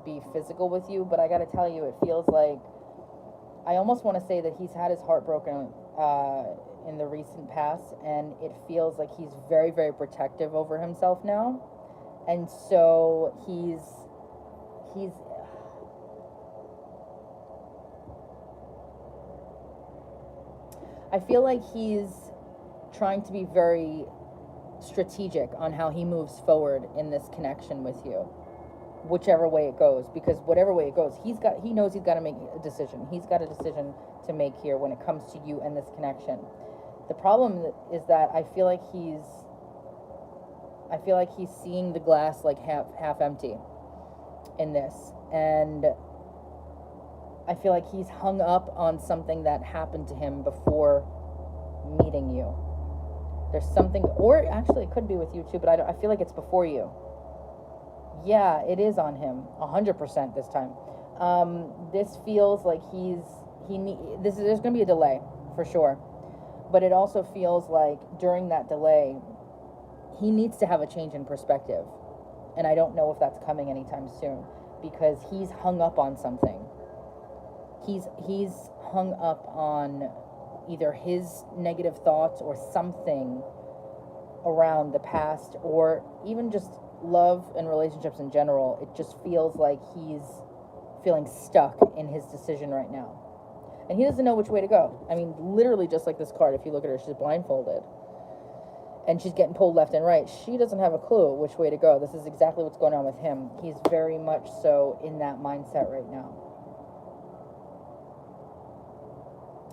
be physical with you, but I gotta tell you, it feels like, I almost want to say that he's had his heart broken in the recent past, and it feels like he's very, very protective over himself now. And so he's I feel like he's trying to be very strategic on how he moves forward in this connection with you, whichever way it goes, because whatever way it goes, he knows he's got to make a decision. He's got a decision to make here when it comes to you and this connection. The problem is that I feel like he's seeing the glass like half empty in this, and I feel like he's hung up on something that happened to him before meeting you. There's something, or actually it could be with you too, but I feel like it's before you. Yeah, it is on him, 100% this time. This feels like there's going to be a delay for sure, but it also feels like during that delay, he needs to have a change in perspective, and I don't know if that's coming anytime soon, because he's hung up on something. He's hung up on either his negative thoughts or something around the past, or even just love and relationships in general. It just feels like he's feeling stuck in his decision right now. And he doesn't know which way to go. I mean, literally just like this card, if you look at her, she's blindfolded. And she's getting pulled left and right. She doesn't have a clue which way to go. This is exactly what's going on with him. He's very much so in that mindset right now.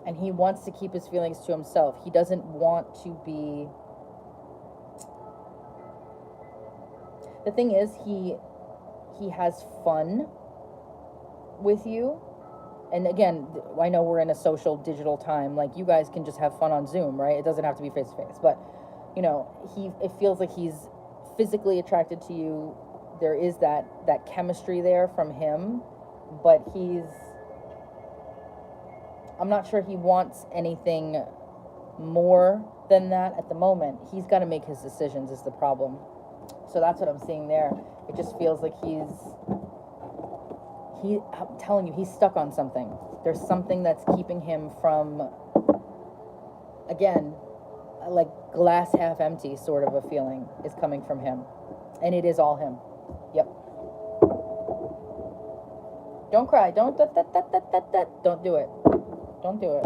And he wants to keep his feelings to himself. He doesn't want to be... The thing is, he has fun with you. And again, I know we're in a social digital time. Like, you guys can just have fun on Zoom, right? It doesn't have to be face to face. But, you know, it feels like he's physically attracted to you. There is that chemistry there from him. But I'm not sure he wants anything more than that at the moment. He's got to make his decisions is the problem. So that's what I'm seeing there. It just feels like I'm telling you, he's stuck on something. There's something that's keeping him from, again, like glass half empty sort of a feeling is coming from him. And it is all him. Yep. Don't cry. Don't do it. Don't do it.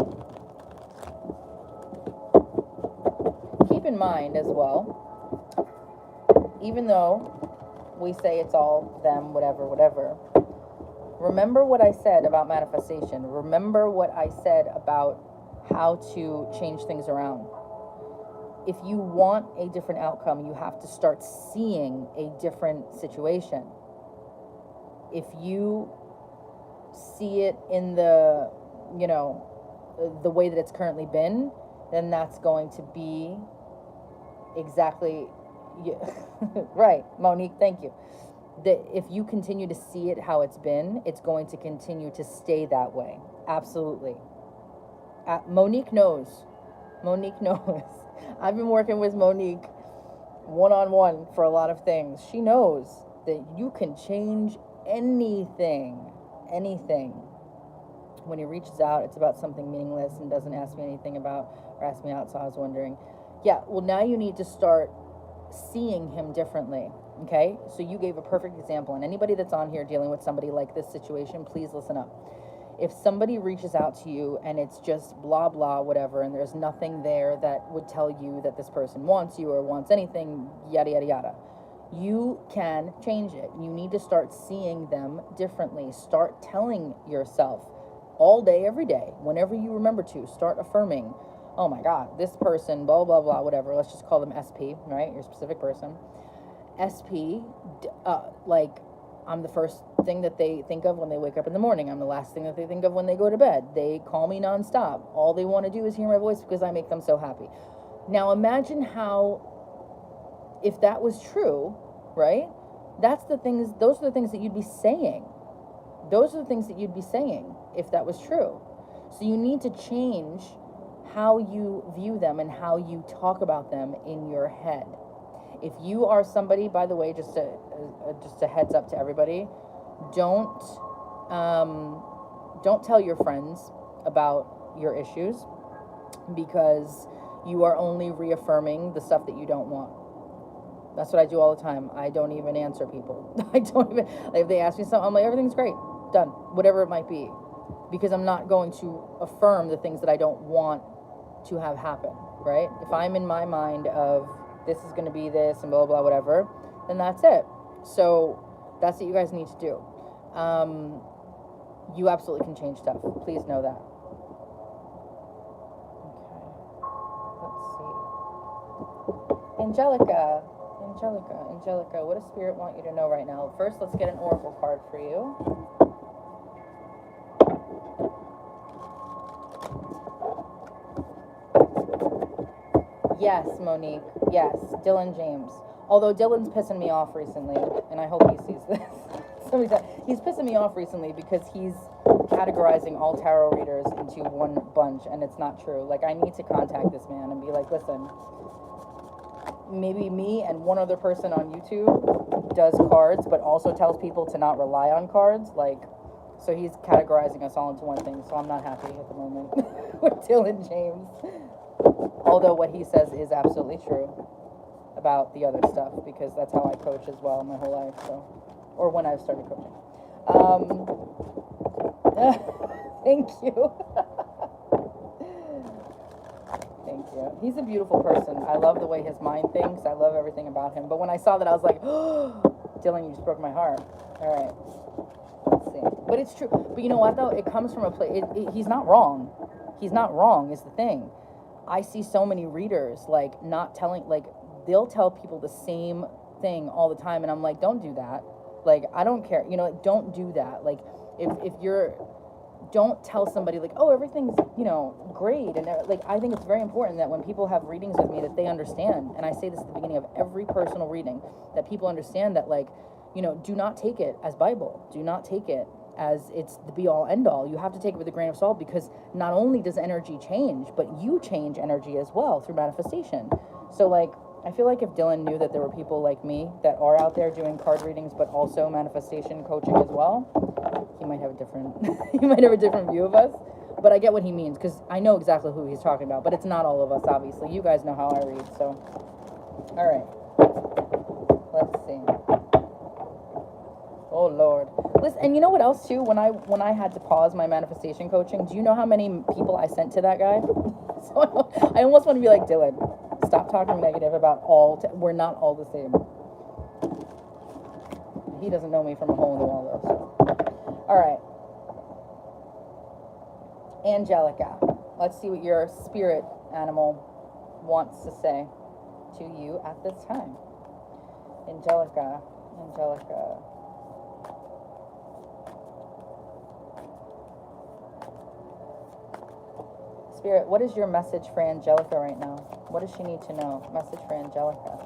Keep in mind as well, even though we say it's all them, whatever, remember what I said about manifestation. Remember what I said about how to change things around. if you want a different outcome, you have to start seeing a different situation. If you see it in the, you know, the way that it's currently been, then that's going to be exactly, right, Monique, thank you. That if you continue to see it how it's been, it's going to continue to stay that way. Absolutely. Monique knows. Monique knows. I've been working with Monique one-on-one for a lot of things. She knows that you can change anything. When he reaches out, it's about something meaningless and doesn't ask me anything about or ask me out, so I was wondering. Yeah, well, now you need to start seeing him differently, okay? So you gave a perfect example, and anybody that's on here dealing with somebody like this situation, please listen up. If somebody reaches out to you and it's just blah, blah, whatever, and there's nothing there that would tell you that this person wants you or wants anything, yada, yada, yada, you can change it. You need to start seeing them differently. Start telling yourself all day, every day, whenever you remember to, start affirming, oh my God, this person, blah, blah, blah, whatever. Let's just call them SP, right? Your specific person. SP, like, I'm the first thing that they think of when they wake up in the morning. I'm the last thing that they think of when they go to bed. They call me nonstop. All they want to do is hear my voice because I make them so happy. Now imagine how, if that was true, right? Those are the things that you'd be saying. Those are the things that you'd be saying if that was true. So you need to change how you view them and how you talk about them in your head. If you are somebody, by the way, just a heads up to everybody, don't tell your friends about your issues, because you are only reaffirming the stuff that you don't want. That's what I do all the time. I don't even answer people. If they ask me something, I'm like, everything's great, done, whatever it might be, because I'm not going to affirm the things that I don't want to have happen, right? If I'm in my mind of this is going to be this and blah, blah, whatever, then that's it. So that's what you guys need to do. You absolutely can change stuff. Please know that. Okay. Let's see. Angelica, what does Spirit want you to know right now? First, let's get an oracle card for you. Yes, Monique. Yes, Dylan James. Although Dylan's pissing me off recently, and I hope he sees this. He's pissing me off recently because he's categorizing all tarot readers into one bunch, and it's not true. Like, I need to contact this man and be like, listen, maybe me and one other person on YouTube does cards, but also tells people to not rely on cards. Like, so he's categorizing us all into one thing, so I'm not happy at the moment with Dylan James. Although what he says is absolutely true about the other stuff, because that's how I coach as well my whole life, so, or when I've started coaching. Thank you. Thank you. He's a beautiful person. I love the way his mind thinks. I love everything about him. But when I saw that, I was like, oh, Dylan, you just broke my heart. All right. Let's see. But it's true. But you know what, though? It comes from a place. He's not wrong. He's not wrong is the thing. I see so many readers, like, not telling, like, they'll tell people the same thing all the time, and I'm like, don't do that. Like, I don't care. You know, like, don't do that. Like, if you're, don't tell somebody, like, oh, everything's, you know, great. And, like, I think it's very important that when people have readings with me that they understand, and I say this at the beginning of every personal reading, that people understand that, like, you know, do not take it as Bible. Do not take it as it's the be-all, end-all. You have to take it with a grain of salt, because not only does energy change, but you change energy as well through manifestation. So, like, I feel like if Dylan knew that there were people like me that are out there doing card readings, but also manifestation coaching as well, he might have a different, he might have a different view of us. But I get what he means, because I know exactly who he's talking about, but it's not all of us, obviously. You guys know how I read, so. All right. Let's see. Oh, Lord. Listen, and you know what else, too? When I had to pause my manifestation coaching, do you know how many people I sent to that guy? So I almost want to be like, Dylan, stop talking negative about we're not all the same. He doesn't know me from a hole in the wall, though, so. All right. Angelica. Let's see what your spirit animal wants to say. to you at this time? Angelica. Spirit, what is your message for Angelica right now? What does she need to know? Message for Angelica.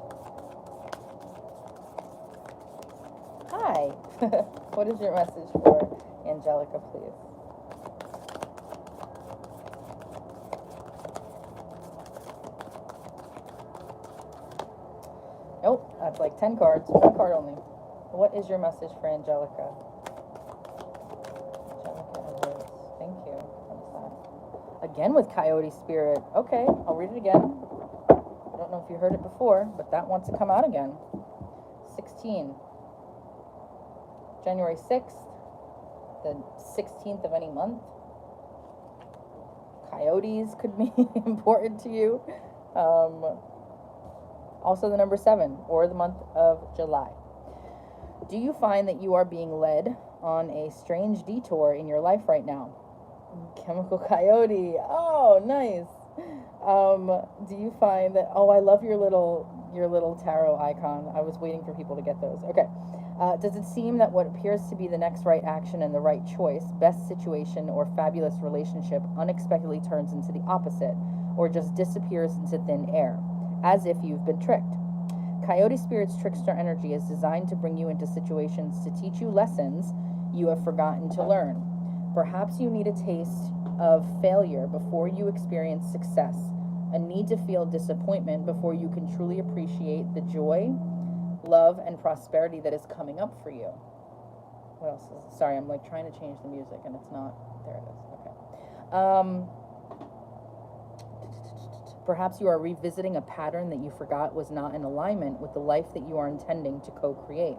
Hi. What is your message for Angelica, please? Nope, that's like 10 cards. One card only. What is your message for Angelica? Angelica, thank you. Again with Coyote Spirit. Okay, I'll read it again. I don't know if you heard it before, but that wants to come out again. 16. January 6th, the 16th of any month. Coyotes could be important to you. Also the number 7, or the month of July. Do you find that you are being led on a strange detour in your life right now? Chemical Coyote. Oh, nice. Do you find that, oh, I love your little tarot icon. I was waiting for people to get those. Okay. Does it seem that what appears to be the next right action and the right choice, best situation, or fabulous relationship unexpectedly turns into the opposite, or just disappears into thin air, as if you've been tricked? Coyote Spirit's trickster energy is designed to bring you into situations to teach you lessons you have forgotten to learn. Perhaps you need a taste of failure before you experience success, a need to feel disappointment before you can truly appreciate the joy, love, and prosperity that is coming up for you. What else is, sorry, I'm like trying to change the music and it's not, there it is, okay. Perhaps you are revisiting a pattern that you forgot was not in alignment with the life that you are intending to co-create.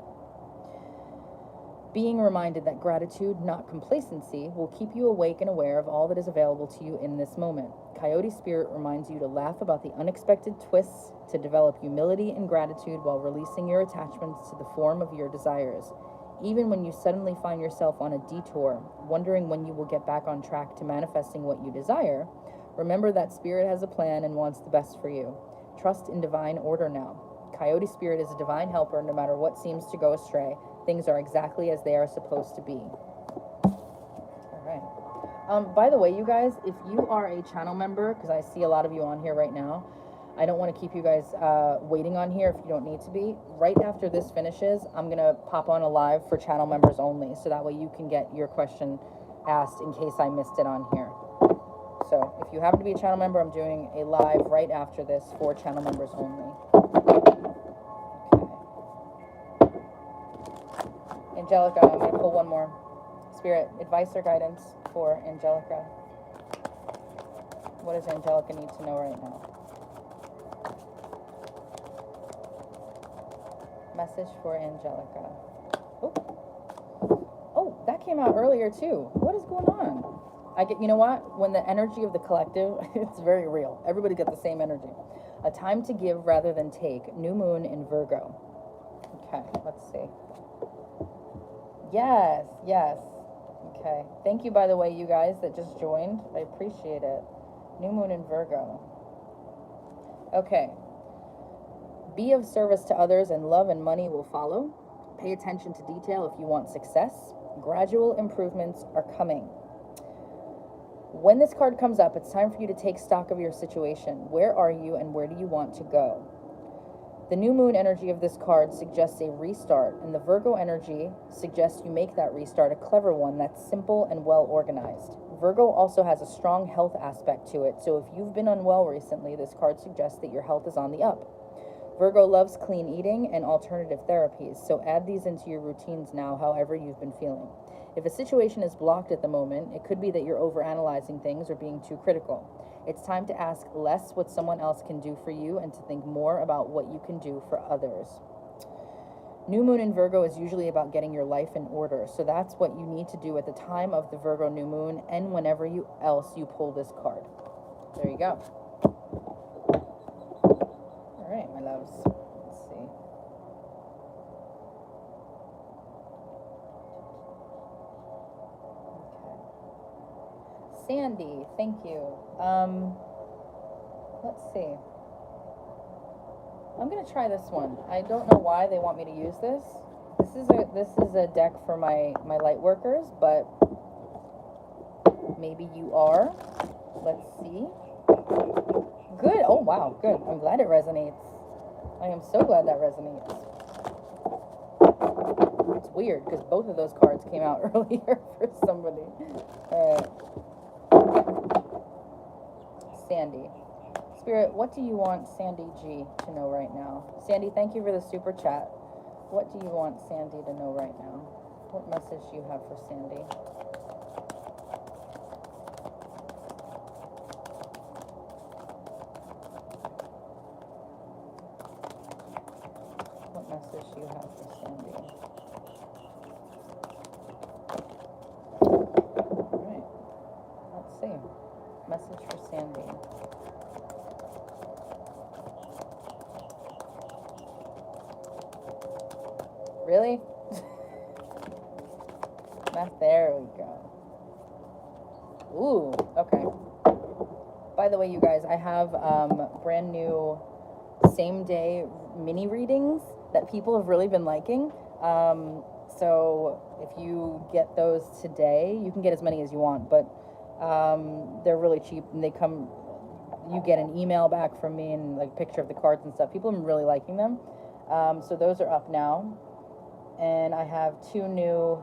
Being reminded that gratitude, not complacency, will keep you awake and aware of all that is available to you in this moment. Coyote Spirit reminds you to laugh about the unexpected twists, to develop humility and gratitude while releasing your attachments to the form of your desires. Even when you suddenly find yourself on a detour, wondering when you will get back on track to manifesting what you desire, remember that Spirit has a plan and wants the best for you. Trust in divine order now. Coyote Spirit is a divine helper no matter what seems to go astray. Things are exactly as they are supposed to be. All right. By the way, you guys, if you are a channel member, because I see a lot of you on here right now, I don't want to keep you guys waiting on here if you don't need to be. Right after this finishes, I'm going to pop on a live for channel members only, so that way you can get your question asked in case I missed it on here. So if you happen to be a channel member, I'm doing a live right after this for channel members only. Okay. Angelica, I'm going to pull one more. Spirit, advice or guidance for Angelica. What does Angelica need to know right now? Message for Angelica. Oh, that came out earlier too. What is going on? You know what? When the energy of the collective, it's very real. Everybody got the same energy. A time to give rather than take. New moon in Virgo. Okay, let's see. Yes. Okay. Thank you, by the way, you guys that just joined. I appreciate it. New moon in Virgo. Okay. Be of service to others and love and money will follow. Pay attention to detail if you want success. Gradual improvements are coming. When this card comes up, it's time for you to take stock of your situation. Where are you and where do you want to go? The new moon energy of this card suggests a restart, and the Virgo energy suggests you make that restart a clever one that's simple and well organized. Virgo also has a strong health aspect to it, so if you've been unwell recently, this card suggests that your health is on the up. Virgo loves clean eating and alternative therapies, so add these into your routines now, however you've been feeling. If a situation is blocked at the moment, it could be that you're overanalyzing things or being too critical. It's time to ask less what someone else can do for you and to think more about what you can do for others. New moon in Virgo is usually about getting your life in order, so that's what you need to do at the time of the Virgo new moon and whenever else you pull this card. There you go. All right, my loves. Let's see. Okay. Sandy, thank you. Let's see. I'm gonna try this one. I don't know why they want me to use this. This is a deck for my light workers, but maybe you are. Let's see. Good. Oh wow, good. I'm glad it resonates. I am so glad that resonates. It's weird because both of those cards came out earlier for somebody. All right. Sandy. Spirit, what do you want Sandy G to know right now? Sandy, thank you for the super chat. What do you want Sandy to know right now? What message do you have for Sandy? What message do you have for Sandy? All right. Let's see. Message for Sandy. Really? There we go. Ooh, okay. By the way, you guys, I have brand new same day mini readings that people have really been liking. So if you get those today, you can get as many as you want, but they're really cheap and they come, you get an email back from me and like a picture of the cards and stuff. People have been really liking them. So those are up now. And I have 2 new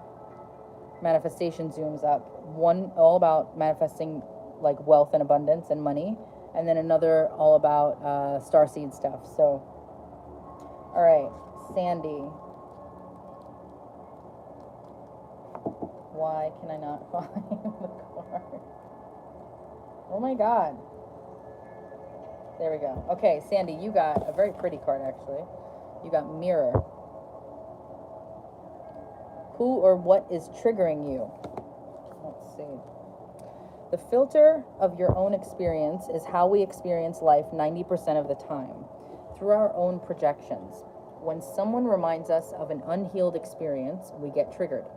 manifestation zooms up. One all about manifesting like wealth and abundance and money, and then another all about starseed stuff. So, all right, Sandy. Why can I not find the card? Oh my God. There we go. Okay, Sandy, you got a very pretty card actually. You got Mirror. Who or what is triggering you? Let's see. The filter of your own experience is how we experience life 90% of the time, through our own projections. When someone reminds us of an unhealed experience, we get triggered.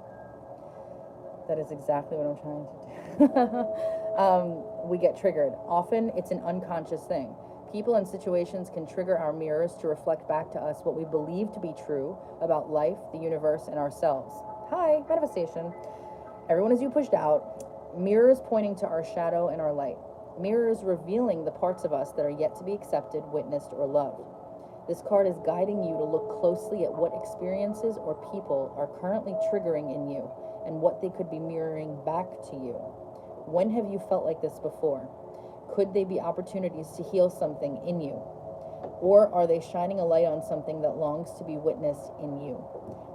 That is exactly what I'm trying to do. We get triggered. Often it's an unconscious thing. People and situations can trigger our mirrors to reflect back to us what we believe to be true about life, the universe, and ourselves. Hi, manifestation. Everyone is you pushed out. Mirrors pointing to our shadow and our light. Mirrors revealing the parts of us that are yet to be accepted, witnessed, or loved. This card is guiding you to look closely at what experiences or people are currently triggering in you and what they could be mirroring back to you. When have you felt like this before? Could they be opportunities to heal something in you? Or are they shining a light on something that longs to be witnessed in you?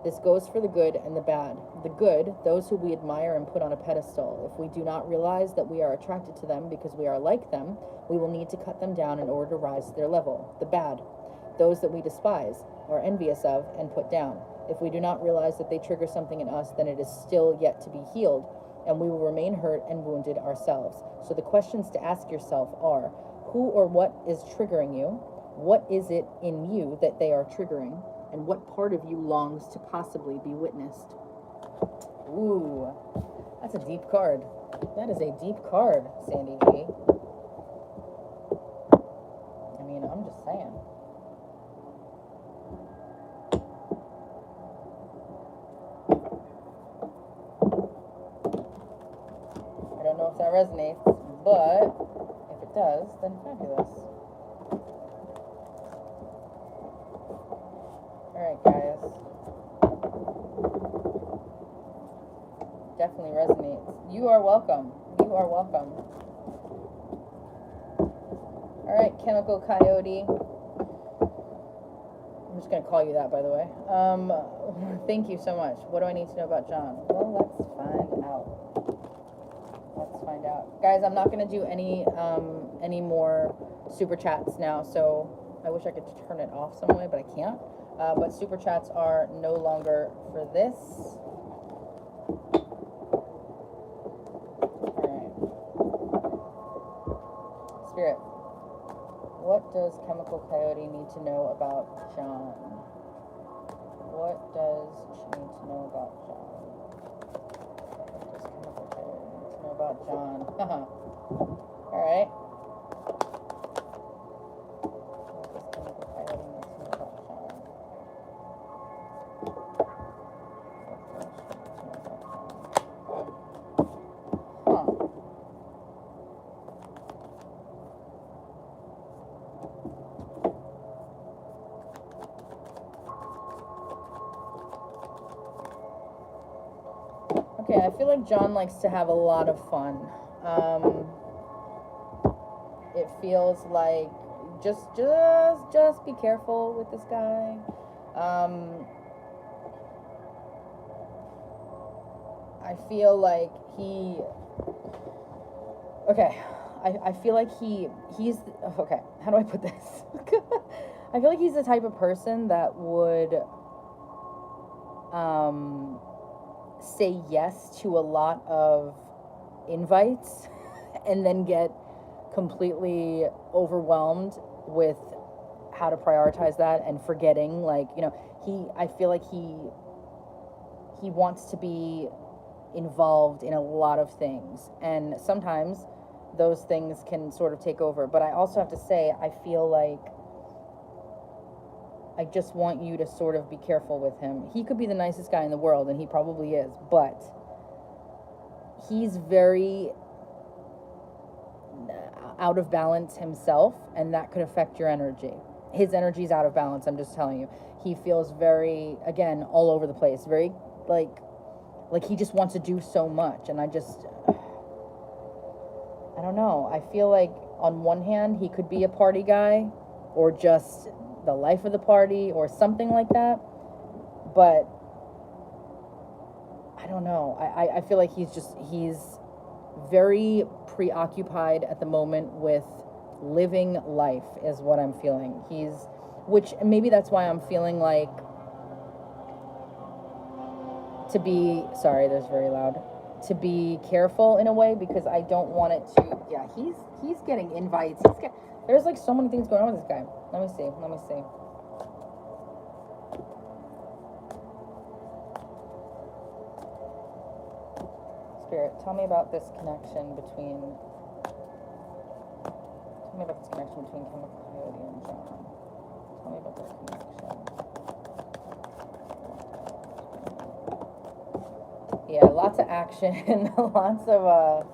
This goes for the good and the bad. The good, those who we admire and put on a pedestal. If we do not realize that we are attracted to them because we are like them, we will need to cut them down in order to rise to their level. The bad, those that we despise, are envious of, and put down. If we do not realize that they trigger something in us, then it is still yet to be healed, and we will remain hurt and wounded ourselves. So the questions to ask yourself are, who or what is triggering you? What is it in you that they are triggering? And what part of you longs to possibly be witnessed? Ooh, that's a deep card. That is a deep card, Sandy G. I mean, I'm just saying. I don't know if that resonates, but if it does, then fabulous. Alright, guys. Definitely resonates. You are welcome. You are welcome. Alright, Chemical Coyote. I'm just going to call you that, by the way. Thank you so much. What do I need to know about John? Well, let's find out. Let's find out. Guys, I'm not going to do any more super chats now, so I wish I could turn it off some way, but I can't. But super chats are no longer for this. Alright. Spirit, what does Chemical Coyote need to know about John? What does she need to know about John? What does Chemical Coyote need to know about John? Alright. What does Chemical Coyote need to Okay, I feel like John likes to have a lot of fun. It feels like just be careful with this guy. I feel like okay. I feel like he's okay. How do I put this? I feel like he's the type of person that would say yes to a lot of invites and then get completely overwhelmed with how to prioritize that and forgetting, like, I feel like he wants to be involved in a lot of things, and sometimes those things can sort of take over. But I also have to say, I feel like I just want you to sort of be careful with him. He could be the nicest guy in the world, and he probably is, but he's very out of balance himself, and that could affect your energy. His energy's out of balance, I'm just telling you. He feels very, again, all over the place, very like he just wants to do so much, and I don't know. I feel like on one hand he could be a party guy or just the life of the party or something like that, but I don't know. I feel like he's very preoccupied at the moment with living life is what I'm feeling. Which maybe that's why I'm feeling like to be, sorry, there's very loud, to be careful in a way, because I don't want it to, yeah, he's getting invites. There's like so many things going on with this guy. Let me see. Spirit, tell me about this connection between Chemical Coyote and Joan. Tell me about this connection. Yeah, lots of action, lots of, wow.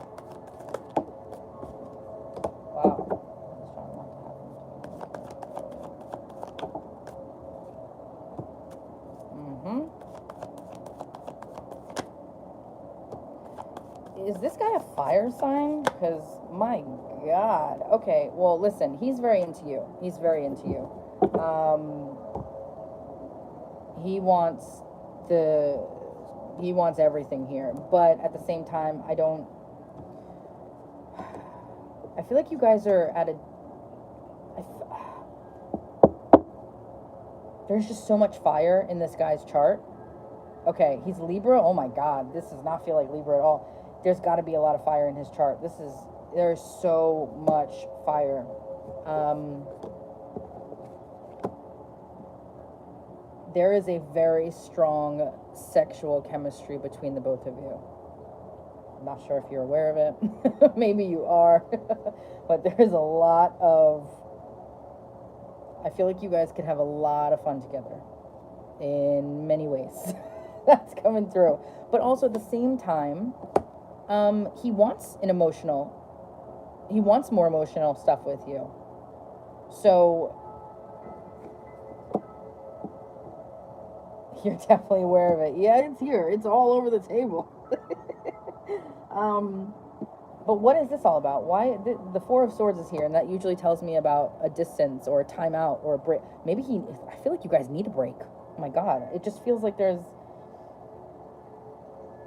Is this guy a fire sign? Because, my God. Okay, well, listen, he's very into you. He wants everything here, but at the same time, I feel like you guys are at there's just so much fire in this guy's chart. Okay, he's Libra. Oh my God, this does not feel like Libra at all. There's got to be a lot of fire in his chart. There's so much fire. There is a very strong sexual chemistry between the both of you. I'm not sure if you're aware of it. Maybe you are. But there's a lot of, I feel like you guys could have a lot of fun together in many ways. That's coming through. But also at the same time, he wants more emotional stuff with you. So you're definitely aware of it. Yeah, it's here. It's all over the table. But what is this all about? Why the Four of Swords is here, and that usually tells me about a distance or a timeout or a break. Maybe I feel like you guys need a break. Oh my God, it just feels like there's,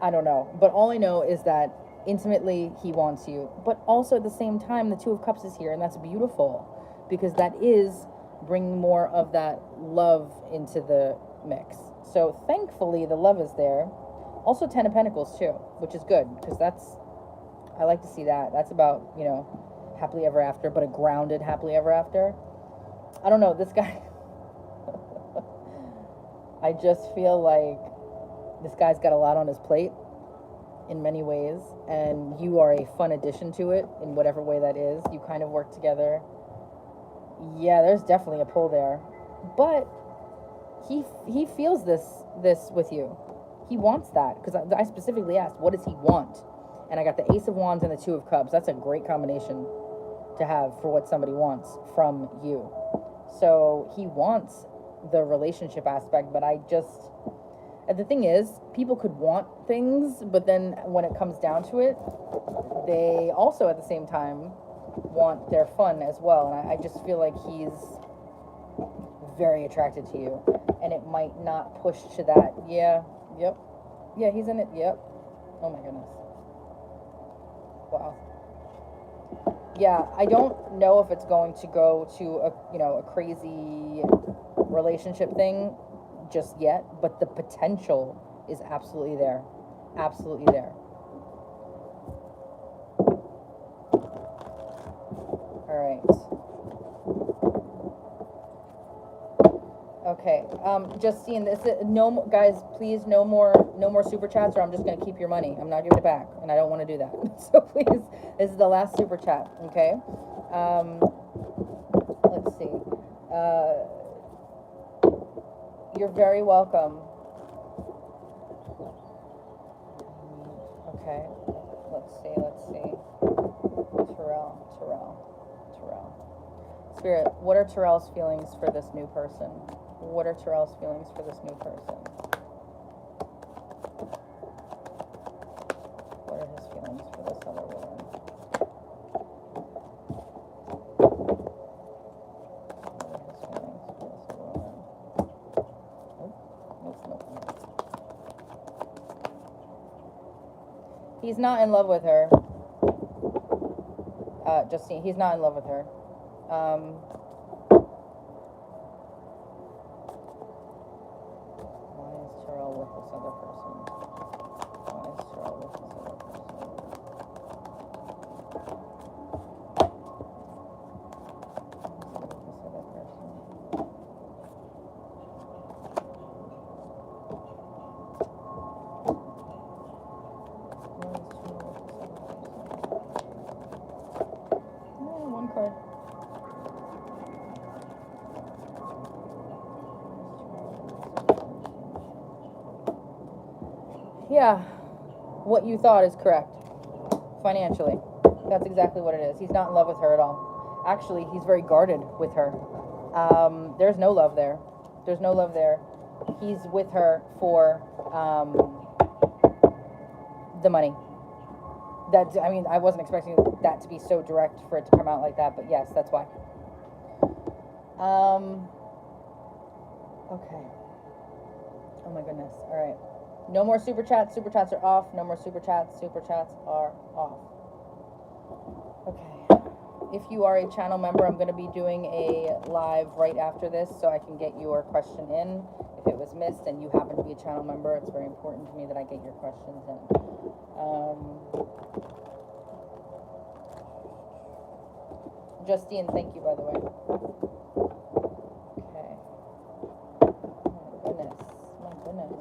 I don't know. But all I know is that intimately he wants you. But also at the same time, the Two of Cups is here, and that's beautiful, because that is bringing more of that love into the mix. So thankfully the love is there. Also Ten of Pentacles too, which is good, because I like to see that. That's about, happily ever after, but a grounded happily ever after. I don't know, this guy, I just feel like this guy's got a lot on his plate in many ways, and you are a fun addition to it in whatever way that is. You kind of work together. Yeah, there's definitely a pull there. But he feels this with you. He wants that, because I specifically asked, what does he want? And I got the Ace of Wands and the Two of Cups. That's a great combination to have for what somebody wants from you. So he wants the relationship aspect, but And the thing is, people could want things, but then when it comes down to it, they also at the same time want their fun as well. And I just feel like he's very attracted to you, and it might not push to that. Yeah, yep, yeah, he's in it. Yep. Oh my goodness. Wow. Yeah, I don't know if it's going to go to a crazy relationship thing just yet, but the potential is absolutely there. Absolutely there. All right. Okay. Justine, this is, no, guys, please, no more super chats, or I'm just gonna keep your money. I'm not giving it back, and I don't want to do that. So please, this is the last super chat. Okay. Let's see. You're very welcome. Okay. Let's see. Tyrell. Spirit, what are Tyrell's feelings for this new person? What are Tyrell's feelings for this new person? What are his feelings for this other woman? What are his feelings for this other woman? Nope. He's not in love with her. Justine, he's not in love with her. Why is Tyrell with this other person? One card. Yeah, what you thought is correct. Financially. That's exactly what it is. He's not in love with her at all. Actually, he's very guarded with her. There's no love there. There's no love there. He's with her for the money. I mean, I wasn't expecting that to be so direct for it to come out like that, but yes, that's why. Okay. Oh my goodness. All right. No more super chats. Super chats are off. No more super chats. Super chats are off. Okay. If you are a channel member, I'm going to be doing a live right after this so I can get your question in. If it was missed and you happen to be a channel member, it's very important to me that I get your questions in. Justine, thank you, by the way. Okay. My goodness.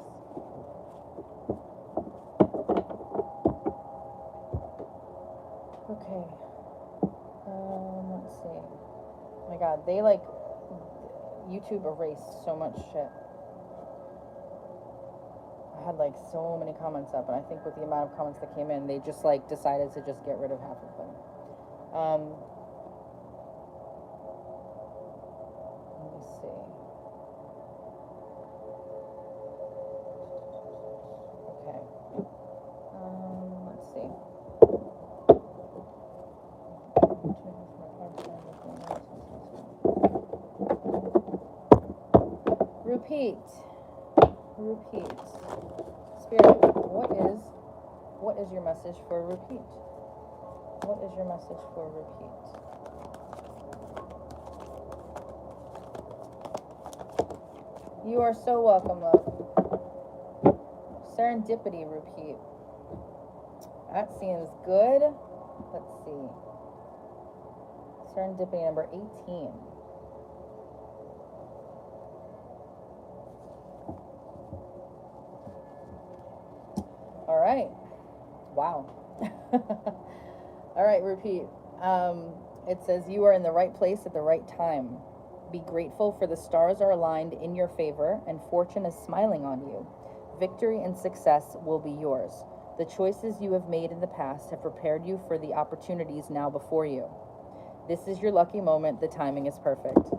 Okay. Let's see. Oh my God, they like YouTube erased so much shit. I had like so many comments up, and I think with the amount of comments that came in, they just like decided to just get rid of half of them. Let me see. Okay. Let's see. Repeat. Spirit, what is your message for repeat? What is your message for repeat? You are so welcome, love. Serendipity, repeat. That seems good. Let's see. Serendipity number 18. All right. Wow. All right, repeat. It says, you are in the right place at the right time. Be grateful, for the stars are aligned in your favor and fortune is smiling on you. Victory and success will be yours. The choices you have made in the past have prepared you for the opportunities now before you. This is your lucky moment. The timing is perfect.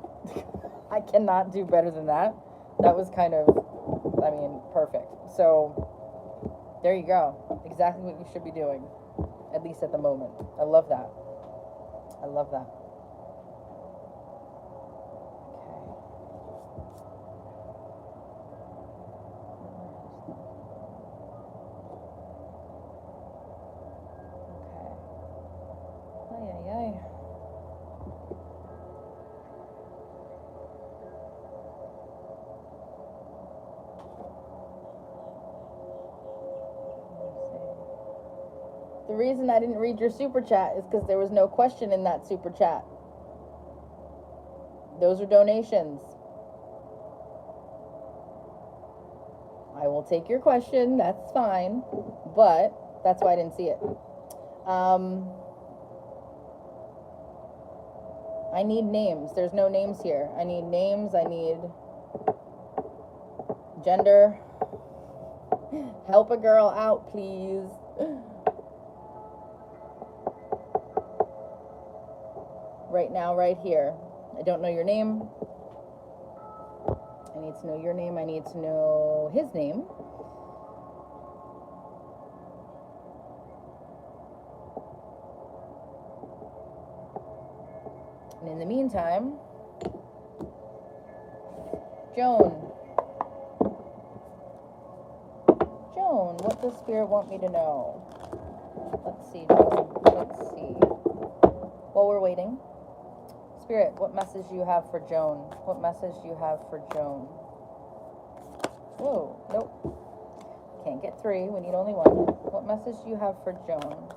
I cannot do better than that. That was kind of, I mean, perfect. Perfect. So there you go. Exactly what you should be doing, at least at the moment. I love that. I love that. Okay. Okay. Ay, ay, ay. The reason I didn't read your super chat is because there was no question in that super chat. Those are donations. I will take your question, that's fine, but that's why I didn't see it. I need names. There's no names here. I need names. I need gender. Help a girl out, please. Right now, right here. I don't know your name. I need to know your name. I need to know his name. And in the meantime, Joan. Joan, what does Spirit want me to know? Let's see, Joan. Let's see. While we're waiting, Spirit, what message do you have for Joan? What message do you have for Joan? Whoa, nope. Can't get three. We need only one. What message do you have for Joan?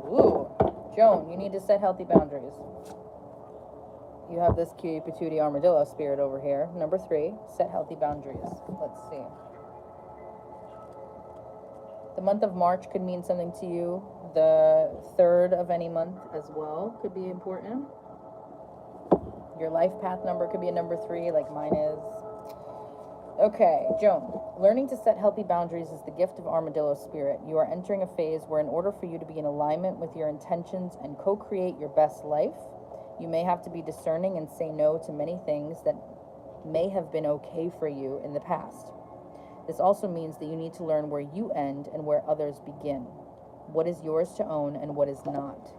Ooh, Joan, you need to set healthy boundaries. You have this cutie patootie armadillo spirit over here. Number 3, set healthy boundaries. Let's see. The month of March could mean something to you. The 3rd of any month as well could be important. Your life path number could be a number 3, like mine is. Okay, Joan. Learning to set healthy boundaries is the gift of armadillo spirit. You are entering a phase where in order for you to be in alignment with your intentions and co-create your best life, you may have to be discerning and say no to many things that may have been okay for you in the past. This also means that you need to learn where you end and where others begin. What is yours to own and what is not.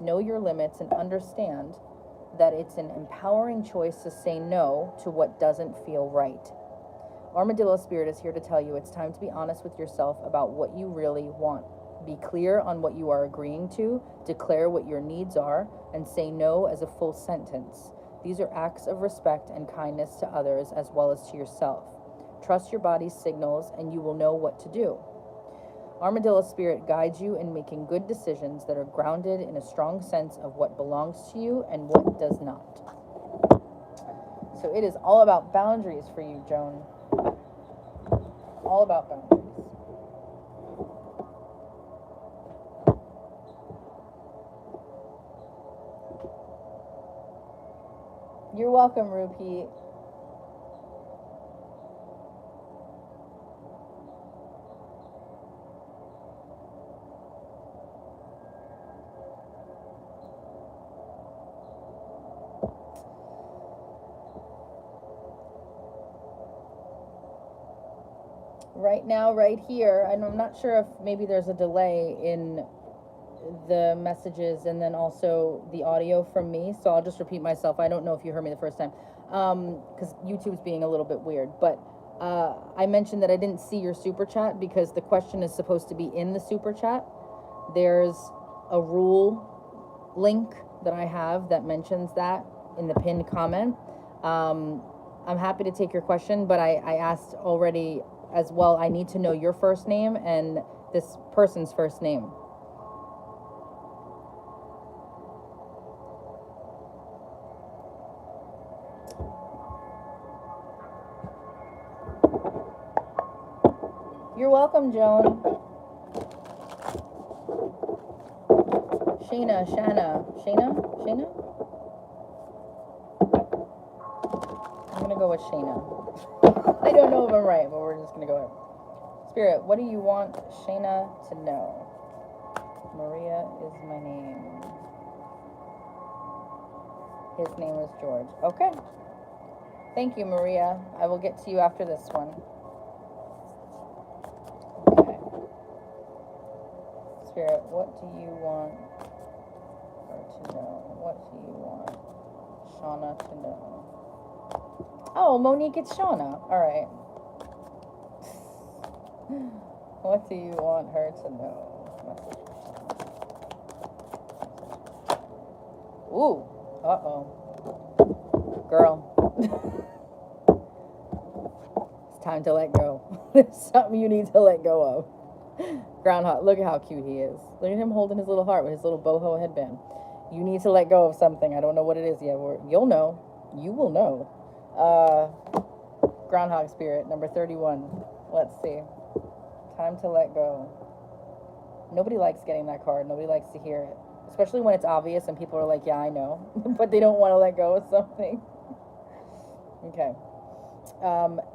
Know your limits and understand that it's an empowering choice to say no to what doesn't feel right. Armadillo Spirit is here to tell you it's time to be honest with yourself about what you really want. Be clear on what you are agreeing to, declare what your needs are, and say no as a full sentence. These are acts of respect and kindness to others as well as to yourself. Trust your body's signals and you will know what to do. Armadillo Spirit guides you in making good decisions that are grounded in a strong sense of what belongs to you and what does not. So it is all about boundaries for you, Joan. All about boundaries. You're welcome, Rupi. Right now, right here, and I'm not sure if maybe there's a delay in the messages and then also the audio from me, so I'll just repeat myself. I don't know if you heard me the first time, because YouTube's being a little bit weird, but I mentioned that I didn't see your super chat because the question is supposed to be in the super chat. There's a rule link that I have that mentions that in the pinned comment. I'm happy to take your question, but I asked already as well, I need to know your first name and this person's first name. You're welcome, Joan. Shayna. I'm gonna go with Shayna. I don't know if I'm right, but we're just gonna go ahead. Spirit, what do you want Shayna to know? Maria is my name. His name is George. Okay. Thank you, Maria. I will get to you after this one. Okay. Spirit, what do you want her to know? What do you want Shauna to know? Oh, Monique, it's Shauna. All right. What do you want her to know? Ooh. Uh-oh. Girl. It's time to let go. There's something you need to let go of. Groundhog, look at how cute he is. Look at him holding his little heart with his little boho headband. You need to let go of something. I don't know what it is yet. You'll know. You will know. Groundhog spirit, number 31. Let's see. Time to let go. Nobody likes getting that card. Nobody likes to hear it. Especially when it's obvious and people are like, yeah, I know. But they don't want to let go of something. Okay.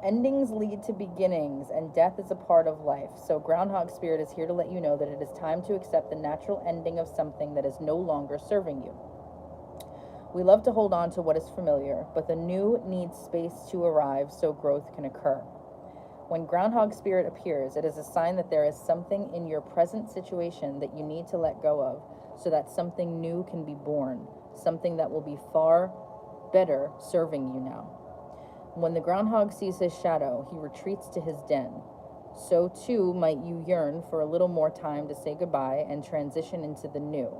Endings lead to beginnings, and death is a part of life. So Groundhog Spirit is here to let you know that it is time to accept the natural ending of something that is no longer serving you. We love to hold on to what is familiar, but the new needs space to arrive so growth can occur. When Groundhog Spirit appears, it is a sign that there is something in your present situation that you need to let go of so that something new can be born, something that will be far better serving you now. When the groundhog sees his shadow, he retreats to his den. So too might you yearn for a little more time to say goodbye and transition into the new.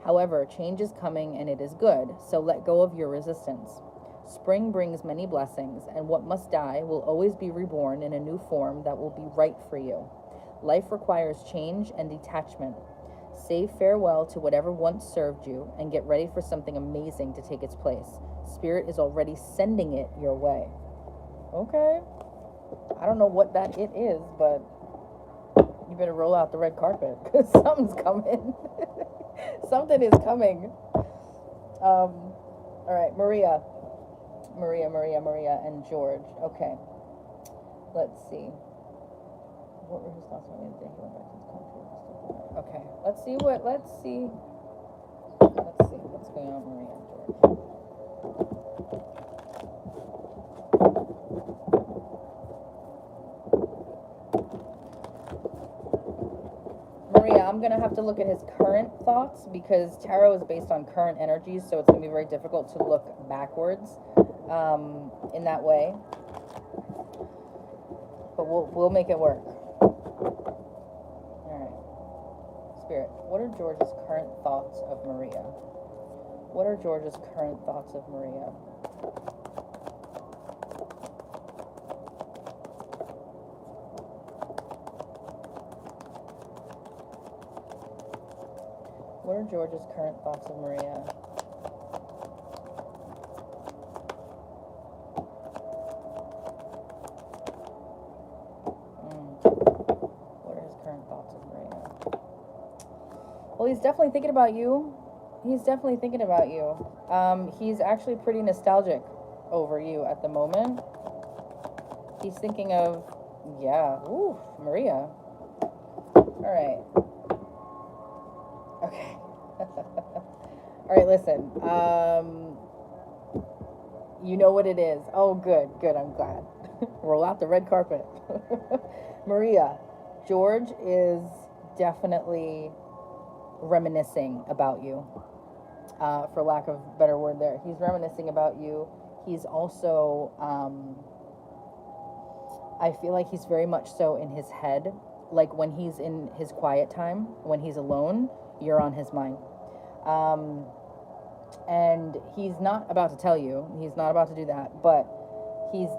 However, change is coming and it is good, so let go of your resistance. Spring brings many blessings, and what must die will always be reborn in a new form that will be right for you. Life requires change and detachment. Say farewell to whatever once served you and get ready for something amazing to take its place. Spirit is already sending it your way. Okay. I don't know what that it is, but you better roll out the red carpet because something's coming. Something is coming. All right, Maria, and George. Okay. Let's see. What were his thoughts on the day he went back to his country? Okay. Let's see what's going on, Maria and George. Maria, I'm going to have to look at his current thoughts because tarot is based on current energies, so it's going to be very difficult to look backwards in that way. But we'll make it work. All right. Spirit, what are George's current thoughts of Maria? What are George's current thoughts of Maria? What are George's current thoughts of Maria? What are his current thoughts of Maria? Well, he's definitely thinking about you. He's actually pretty nostalgic over you at the moment. He's thinking of, Maria. All right. Okay. All right, listen. You know what it is. Oh, good, I'm glad. Roll out the red carpet. Maria, George is definitely reminiscing about you, for lack of a better word there. He's reminiscing about you. He's also, I feel like he's very much so in his head. Like when he's in his quiet time, when he's alone, you're on his mind. And he's not about to tell you, he's not about to do that, but he's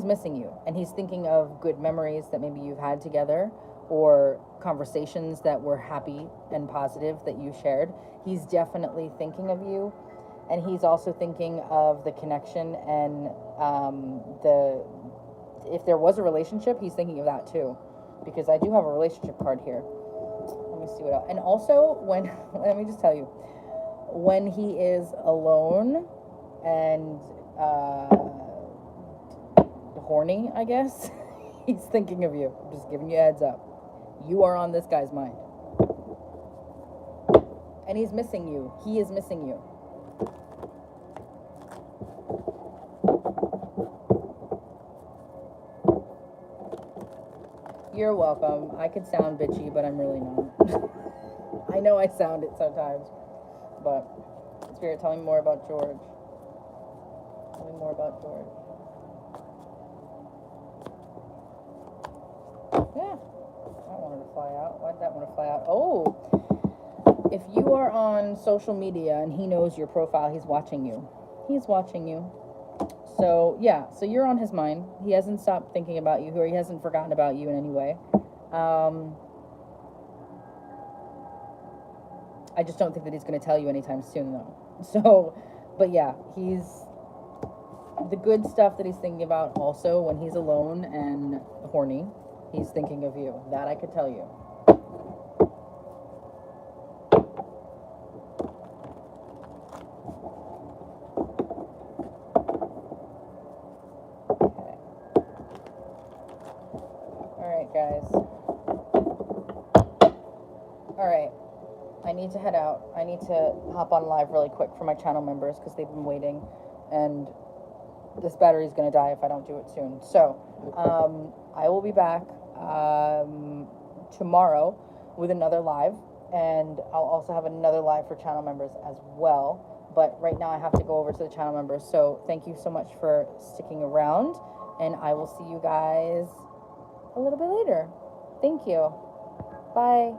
missing you. And he's thinking of good memories that maybe you've had together or conversations that were happy and positive that you shared. He's definitely thinking of you. And he's also thinking of the connection and if there was a relationship, he's thinking of that too. Because I do have a relationship card here. Let me see what else. And also, let me just tell you, when he is alone and horny, I guess, he's thinking of you. I'm just giving you a heads up. You are on this guy's mind. And he's missing you. He is missing you. You're welcome. I could sound bitchy, but I'm really not. I know I sound it sometimes. But, Spirit, tell me more about George. Tell me more about George. Yeah. I wanted to fly out. Why did that want to fly out? Oh! If you are on social media and he knows your profile, he's watching you. He's watching you. So, yeah. So you're on his mind. He hasn't stopped thinking about you, or he hasn't forgotten about you in any way. I just don't think that he's going to tell you anytime soon, though. So, but yeah, he's... The good stuff that he's thinking about also when he's alone and horny, he's thinking of you. That I could tell you. Okay. Alright, guys. Alright. I need to head out. I need to hop on live really quick for my channel members because they've been waiting. And this battery's going to die if I don't do it soon. So, I will be back tomorrow with another live, and I'll also have another live for channel members as well. But right now I have to go over to the channel members. So thank you so much for sticking around, and I will see you guys a little bit later. Thank you. Bye.